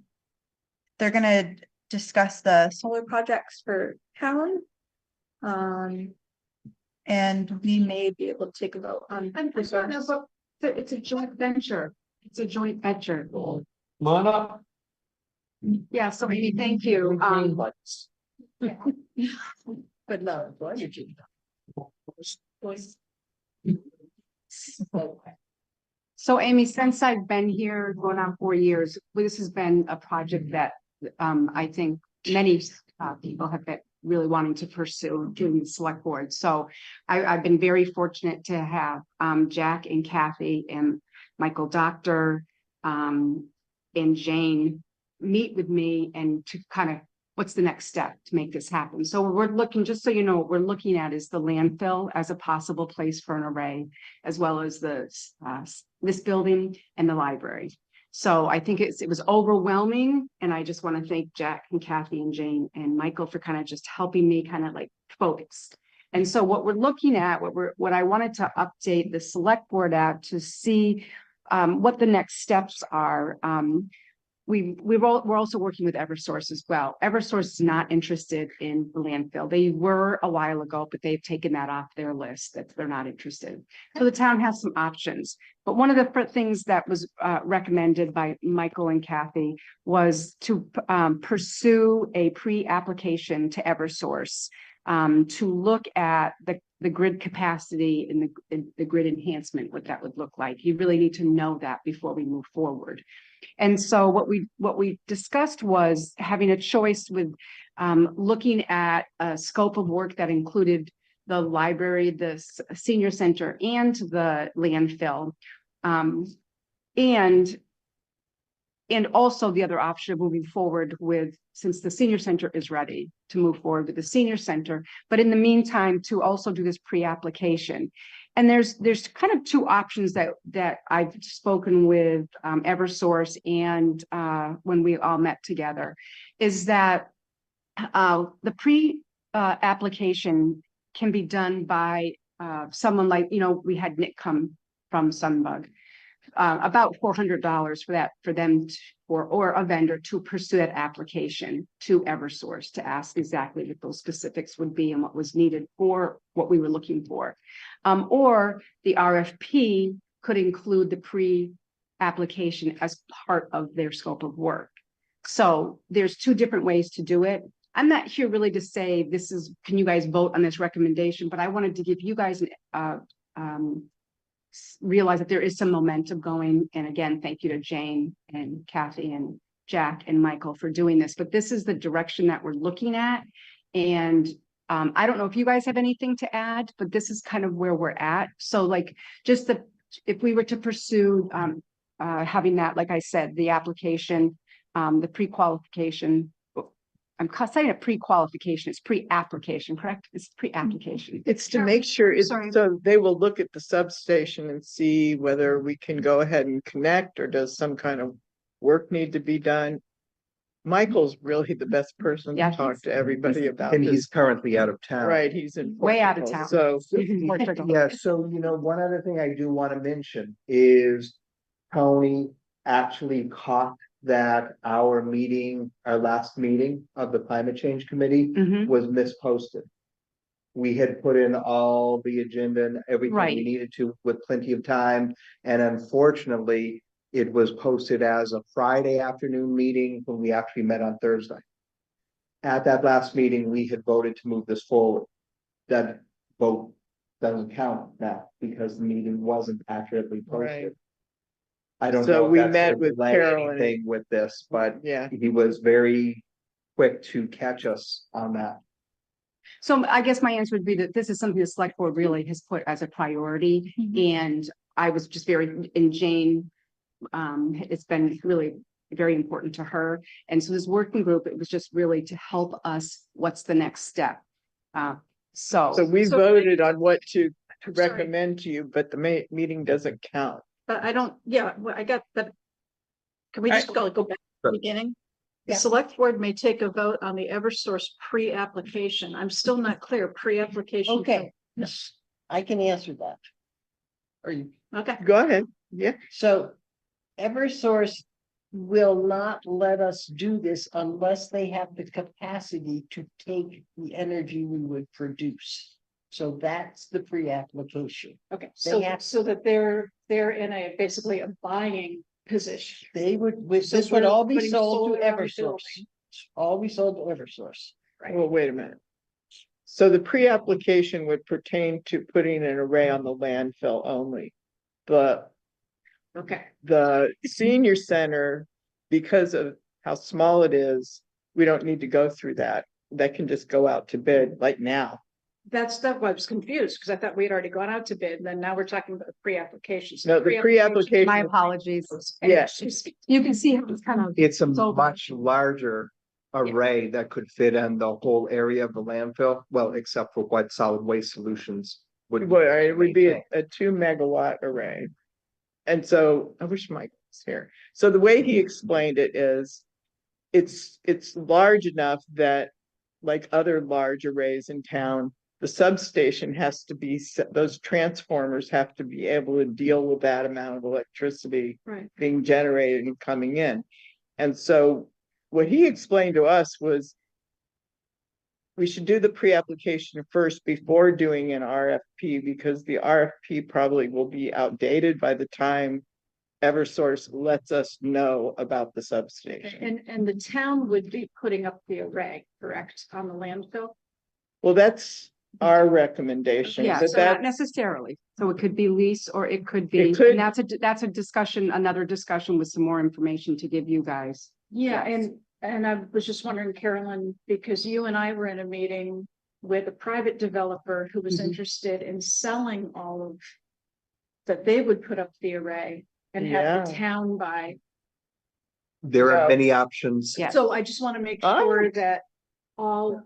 gonna discuss the solar projects for town. And we may be able to take a vote on. It's a joint venture. It's a joint venture. Come on up. Yeah, so Amy, thank you. But no, why did you? So Amy, since I've been here going on 4 years, this has been a project that I think many people have been really wanting to pursue doing the select board. So I've been very fortunate to have Jack and Kathy and Michael Doctor and Jane meet with me and to kind of what's the next step to make this happen. So we're looking, just so you know, what we're looking at is the landfill as a possible place for an array, as well as the this building and the library. So I think it was overwhelming, and I just want to thank Jack and Kathy and Jane and Michael for kind of just helping me kind of like focus. And so what we're looking at, what I wanted to update the select board at to see what the next steps are. We're also working with Eversource as well. Eversource is not interested in the landfill. They were a while ago, but they've taken that off their list, that they're not interested. So the town has some options. But one of the things that was recommended by Michael and Kathy was to pursue a pre-application to Eversource to look at the grid capacity and the grid enhancement, what that would look like. You really need to know that before we move forward. And so what we discussed was having a choice with looking at a scope of work that included the library, the senior center, and the landfill. And also the other option of moving forward with, since the senior center is ready to move forward with the senior center, but in the meantime, to also do this pre-application. And there's kind of two options that I've spoken with Eversource and when we all met together, is that the pre-application can be done by someone like, we had Nick come from Sunbug. About $400 for them or a vendor to pursue that application to Eversource to ask exactly what those specifics would be and what was needed for what we were looking for. Or the RFP could include the pre-application as part of their scope of work. So there's two different ways to do it. I'm not here really to say can you guys vote on this recommendation, but I wanted to give you guys realize that there is some momentum going. And again, thank you to Jane and Kathy and Jack and Michael for doing this, but this is the direction that we're looking at. And I don't know if you guys have anything to add, but this is kind of where we're at. So like if we were to pursue having that, like I said, the application, the pre-qualification, I'm saying a pre-qualification, it's pre-application, correct? It's pre-application. It's to make sure so they will look at the substation and see whether we can go ahead and connect, or does some kind of work need to be done. Michael's really the best person to talk to everybody about. And this. he's currently out of town. Right, he's in Way out of Portugal, town. So Yeah, so one other thing I do want to mention is Tony actually caught that our last meeting of the climate change committee was misposted. We had put in all the agenda and everything we needed to with plenty of time, and unfortunately it was posted as a Friday afternoon meeting when we actually met on Thursday. At that last meeting, we had voted to move this forward. That vote doesn't count now because the meeting wasn't accurately posted. Right. I don't So know. if we that's met gonna with delay Carolyn. anything with this, but yeah. he was very quick to catch us on that. So I guess my answer would be that this is something the select board really has put as a priority. And I was just in Jane, it's been really very important to her. And so this working group, it was just really to help us, what's the next step? So we voted on what to recommend to you, but the meeting doesn't count. But I don't, I got that. Can we just go back to the beginning? The select board may take a vote on the Eversource pre-application. I'm still not clear, pre-application. Okay. I can answer that. Are you, Okay. go ahead, yeah. So Eversource will not let us do this unless they have the capacity to take the energy we would produce. So that's the pre-application. Okay, They have- so that they're in a, basically a buying position. They would, So this would we're all be putting sold to solar on the Eversource. building. All be sold to Eversource. Right. Well, wait a minute. So the pre-application would pertain to putting an array on the landfill only. But Okay, the senior center, because of how small it is, we don't need to go through that. That can just go out to bid like now. that's why I was confused, because I thought we had already gone out to bid, and then now we're talking about pre-applications. No, the pre-application. My apologies. Yes. You can see how it's kind of. It's a sold. much larger array that could fit in the whole area of the landfill, well, except for what Solid Waste Solutions would. Well, it would be a 2 megawatt array. And so I wish Mike was here. So the way he explained it is it's large enough that like other large arrays in town, the substation has to be, those transformers have to be able to deal with that amount of electricity Right. being generated and coming in. And so what he explained to us was we should do the pre-application first before doing an RFP, because the RFP probably will be outdated by the time Eversource lets us know about the substation. And the town would be putting up the array, correct, on the landfill? Well, that's our recommendation. Yeah, but so not that, necessarily. So it could be lease or it could be, It could- and that's a discussion, another discussion with some more information to give you guys. Yeah, Yes. and I was just wondering, Carolyn, because you and I were in a meeting with a private developer who was Mhm. interested in selling all of, that they would put up the array and have the Yeah. town buy. There are Yeah. many options. Yeah. So I just want to make Oh. sure that all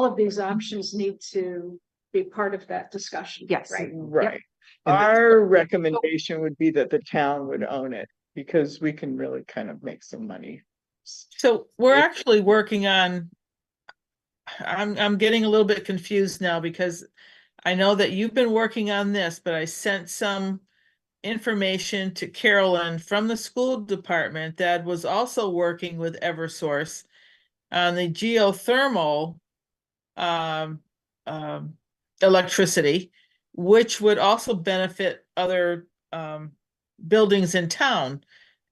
of these options need to be part of that discussion. Yes. Right. right. And the- Our recommendation would be that the town would own it, because we can really kind of make some money. So we're actually working on. I'm getting a little bit confused now because I know that you've been working on this, but I sent some information to Carolyn from the school department that was also working with Eversource on the geothermal electricity, which would also benefit other buildings in town.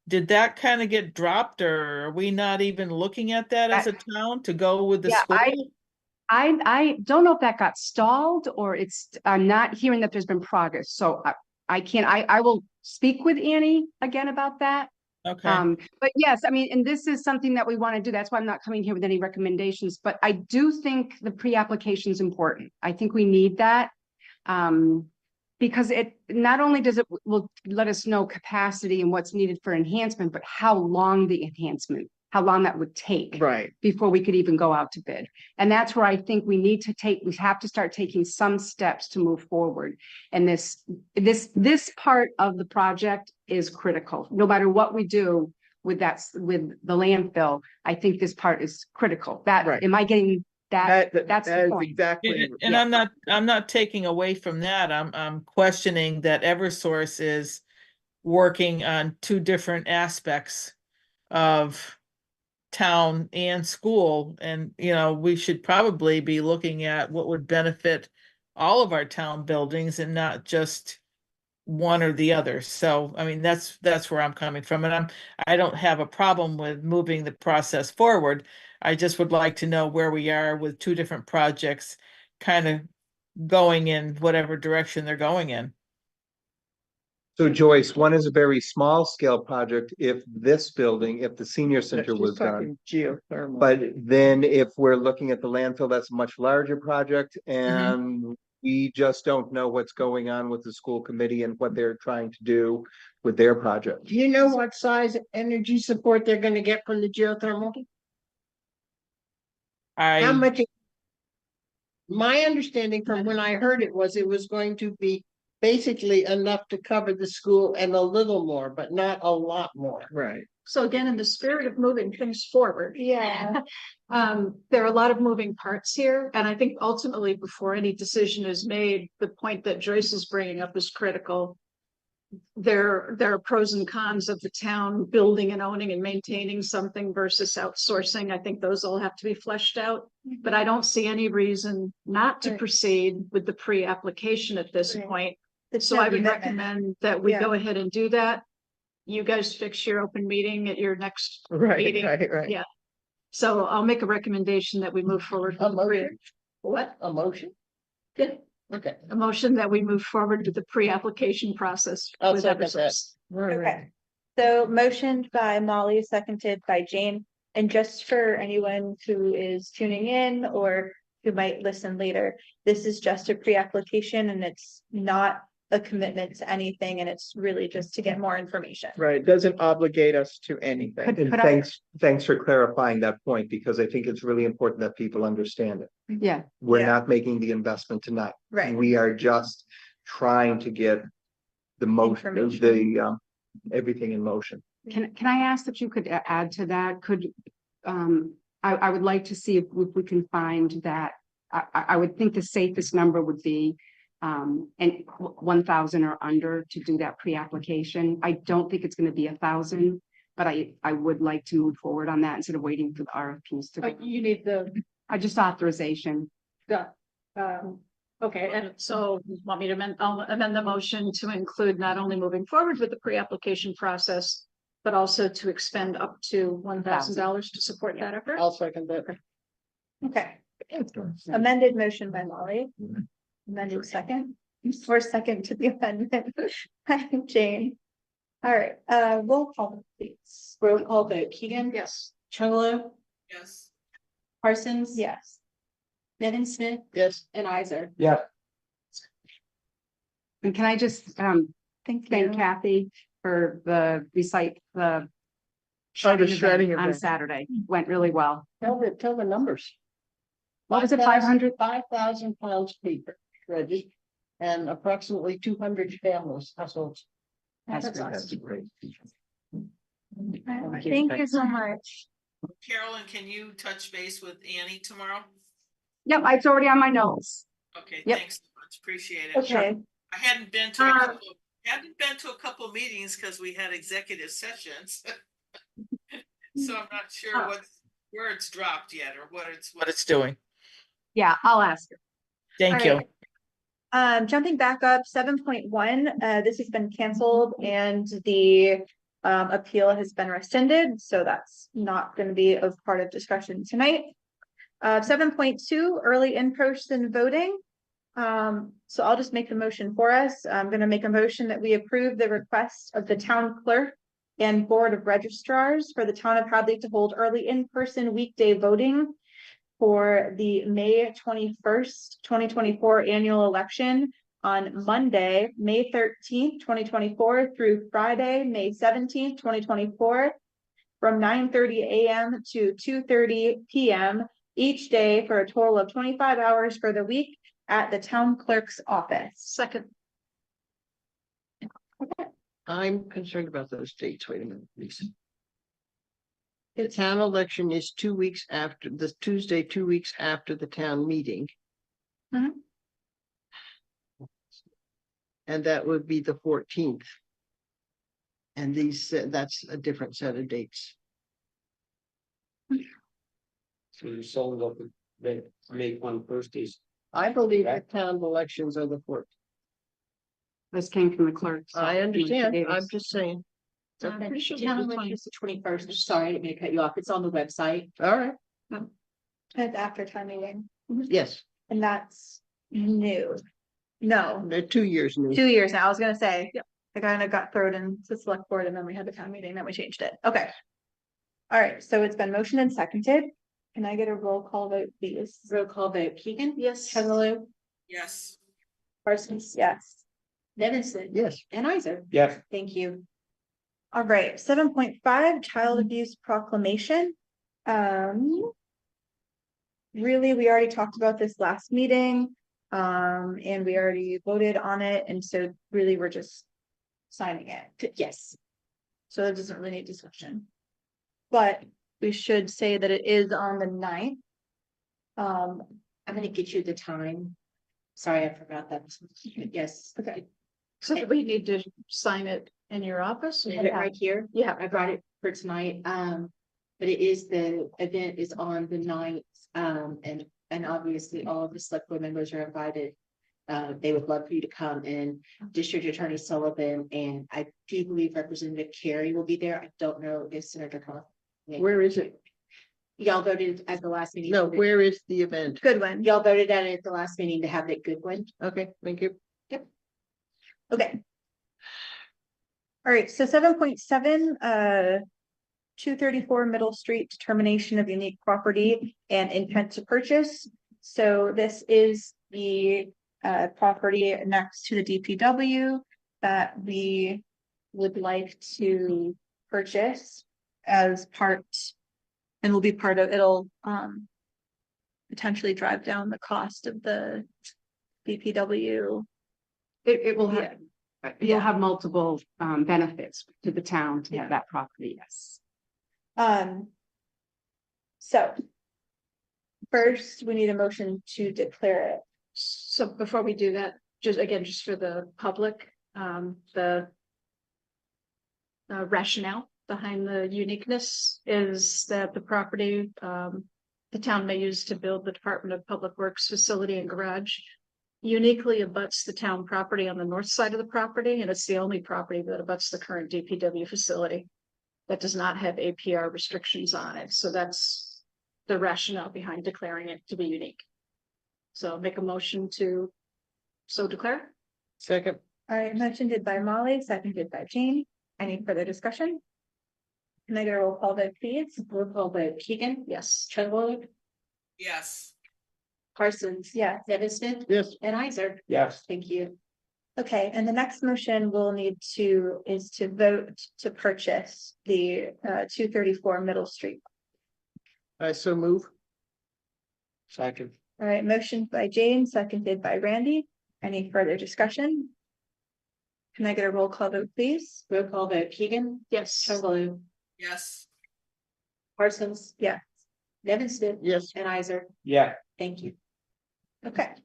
Did that kind of get dropped, or are we not even looking at that as a town to go with the Yeah, school? I don't know if that got stalled or I'm not hearing that there's been progress. So I can't, I will speak with Annie again about that. Okay. But yes, I mean, and this is something that we want to do. That's why I'm not coming here with any recommendations, but I do think the pre-application is important. I think we need that. Because it not only does it will let us know capacity and what's needed for enhancement, but how long that would take Right. before we could even go out to bid. And that's where I think we have to start taking some steps to move forward. And this part of the project is critical. No matter what we do with the landfill, I think this part is critical. Right. Am I getting that's That the is point. exactly. And I'm not taking away from that. I'm questioning that Eversource is working on two different aspects of town and school. And, we should probably be looking at what would benefit all of our town buildings and not just one or the other. So, I mean, that's where I'm coming from. And I don't have a problem with moving the process forward. I just would like to know where we are with two different projects kind of going in whatever direction they're going in. So Joyce, one is a very small scale project if the senior center She's was done. talking geothermal. But then if we're looking at the landfill, that's a much larger project and we just don't know what's going on with the school committee and what they're trying to do with their project. Do you know what size energy support they're gonna get from the geothermal? How much? My understanding from when I heard it was going to be basically enough to cover the school and a little more, but not a lot more. Right. So again, in the spirit of moving things forward. Yeah. There are a lot of moving parts here, and I think ultimately, before any decision is made, the point that Joyce is bringing up is critical. There are pros and cons of the town building and owning and maintaining something versus outsourcing. I think those all have to be fleshed out. But I don't see any reason not to Right. proceed with the pre-application at this Right. point. It's So no I would commitment. recommend that we Yeah. go ahead and do that. You guys fix your open meeting at your next Right, meeting. right. Yeah. So I'll make a recommendation that we move forward. A with the pre- motion? What? A motion? Good. Okay. A motion that we move forward with the pre-application process. I'll with second that. Eversource. Okay. So motioned by Molly, seconded by Jane. And just for anyone who is tuning in or who might listen later, this is just a pre-application and it's not a commitment to anything, and it's really just to get more information. Right, doesn't obligate us to anything. And thanks for clarifying that point, because I think it's really important that people understand it. Yeah. We're Yeah. not making the investment tonight. Right. We are just trying to get the motion, everything in motion. Can I ask that you could add to that? Could, I would like to see if we can find that. I would think the safest number would be and 1,000 or under to do that pre-application. I don't think it's going to be 1,000, but I would like to move forward on that instead of waiting for the RFPs to. You need the, Just authorization. okay, and so you want me to I'll amend the motion to include not only moving forward with the pre-application process, but also to expend up to $1,000 to support that effort. I'll second that. Okay. Amended motion by Molly. Amended second, for second to the amendment. Jane. All right, roll call, please. Roll call vote. Keegan? Yes. Chungalo? Yes. Parsons? Yes. Nevin Smith? Yes. And Isaac? Yeah. And can I just Thank thank you. Kathy for the recite the shredding on event. Saturday. Went really well. Tell the numbers. What was it, 500? 5,000 pounds paper shredded and approximately 200 families, households. That's great. Thank you so much. Carolyn, can you touch base with Annie tomorrow? Yep, it's already on my notes. Okay, Yep. thanks so much. Appreciate it. Okay, I hadn't been to a couple meetings because we had executive sessions. So I'm not sure where it's dropped yet or what it's doing. Yeah, I'll ask her. Thank All you. right. Jumping back up, 7.1, this has been canceled and the appeal has been rescinded, so that's not going to be a part of discussion tonight. 7.2, early in-person voting. So I'll just make the motion for us. I'm going to make a motion that we approve the request of the town clerk and board of registrars for the town of Hadley to hold early in-person weekday voting for the May 21st, 2024 annual election on Monday, May 13th, 2024 through Friday, May 17th, 2024 from 9:30 a.m. to 2:30 p.m. each day for a total of 25 hours for the week at the town clerk's office. Second. I'm concerned about those dates. Wait a minute, please. The town election is 2 weeks after the Tuesday, 2 weeks after the town meeting. Mhm. And that would be the 14th. And that's a different set of dates. So you sold up the May 21st is. I believe the town elections are the 14th. This came from the clerk. so- I understand. I'm just saying. I'm pretty sure Town this is election is the 21st. Sorry, I didn't mean to cut you off. It's on the website. All right. It's after town meeting, Yes, and that's new. No, they're 2 years new. 2 years now. I was gonna say, I kind of got thrown into the select board and then we had the town meeting, then we changed it. Okay. All right, so it's been motioned and seconded. Can I get a roll call vote, please? Roll call vote. Keegan? Yes. Chungalo? Yes. Parsons, yes. Nevin Smith? Yes. And Isaac? Yes. Thank you. All right, 7.5, child abuse proclamation. Really, we already talked about this last meeting. And we already voted on it, and so really we're just signing it. Yes. So it doesn't really need discussion. But we should say that it is on the 9th. I'm gonna get you the time. Sorry, I forgot that. Yes. Okay. So do we need to sign it in your office? I have it right here. Yeah. I brought it for tonight. But it is, the event is on the 9th. And obviously all of the select board members are invited. They would love for you to come, and District Attorney Sullivan and I do believe Representative Carey will be there. I don't know if Senator Cohen. Where is it? Y'all voted at the last meeting. No, where is the event? Goodwin. Y'all voted at it at the last meeting to have it Goodwin. Okay, thank you. Okay. All right, so 7.7, 234 Middle Street, determination of unique property and intent to purchase. So this is the property next to the DPW that we would like to purchase as part, and will be part of, it'll potentially drive down the cost of the DPW. It will Yeah. have, you'll have multiple benefits to the town to Yeah. have that property, yes. So first, we need a motion to declare it. So before we do that, just for the public, the rationale behind the uniqueness is that the property, the town may use to build the Department of Public Works facility and garage uniquely abuts the town property on the north side of the property, and it's the only property that abuts the current DPW facility that does not have APR restrictions on it. So that's the rationale behind declaring it to be unique. So make a motion to so declare. Second. I mentioned it by Molly, seconded by Jane. Any further discussion? Can I get a roll call vote, please? Roll call vote. Keegan, Yes. Trevor, Yes. Parsons, Yeah. Nevin Smith, Yes. and Isaac. Yes. Thank you. Okay, and the next motion we'll need to, is to vote to purchase the 234 Middle Street. I so move. Second. All right, motion by Jane, seconded by Randy. Any further discussion? Can I get a roll call vote, please? Roll call vote. Keegan, Yes. Trevor, Yes. Parsons, Yeah. Nevin Smith, Yes. and Isaac. Yeah. Thank you. Okay,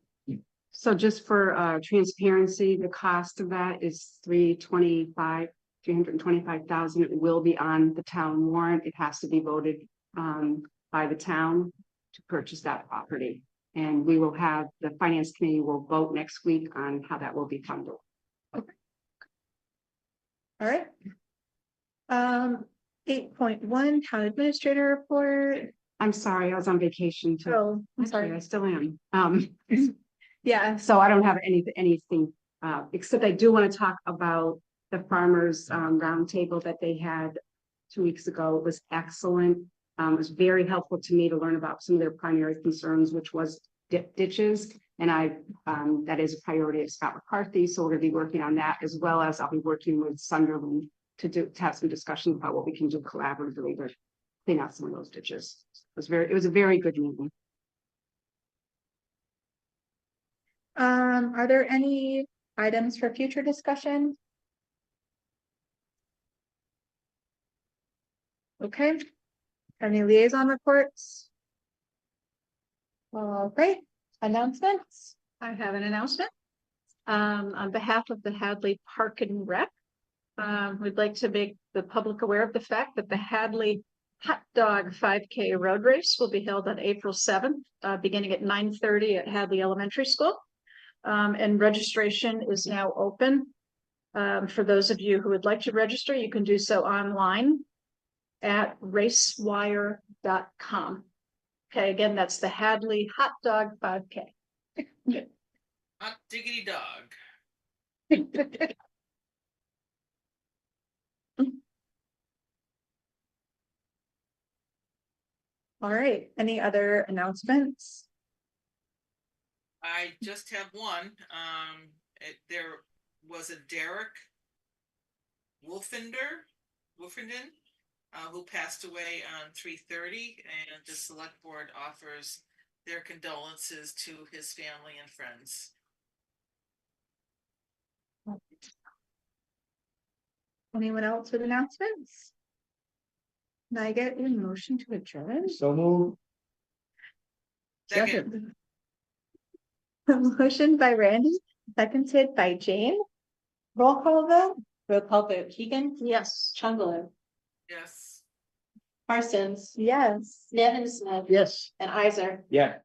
So just for transparency, the cost of that is $325,000. It will be on the town warrant. It has to be voted by the town to purchase that property. And we will have, the finance committee will vote next week on how that will be funded. all right. 8.1 town administrator report. I'm sorry, I was on vacation too. Oh, I'm Actually, I sorry. still am. Yeah, So I don't have anything, except I do want to talk about the farmers roundtable that they had 2 weeks ago. It was excellent. It was very helpful to me to learn about some of their primary concerns, which was ditches. And that is a priority of Scott McCarthy. So we're going to be working on that, as well as I'll be working with Sunderland to have some discussions about what we can do collaboratively to clean out some of those ditches. It was a very good meeting. are there any items for future discussion? Okay, any liaison reports? All right, announcements? I have an announcement. On behalf of the Hadley Park and Rec, we'd like to make the public aware of the fact that the Hadley Hot Dog 5K Road Race will be held on April 7th, beginning at 9:30 at Hadley Elementary School. And registration is now open. For those of you who would like to register, you can do so online at racewire.com. Okay, again, that's the Hadley Hot Dog 5K. Hot diggity dog. All right, any other announcements? I just have one. There was a Derek Wolfenden, who passed away on 3/30, and the select board offers their condolences to his family and friends. Anyone else with announcements? Can I get a motion to adjourn? So move. Second. A motion by Randy, seconded by Jane. Roll call vote? Roll call vote, Keegan, Yes. Chungalo, Yes. Parsons, Yes. Nevin Smith. Yes. And Isaac. Yeah.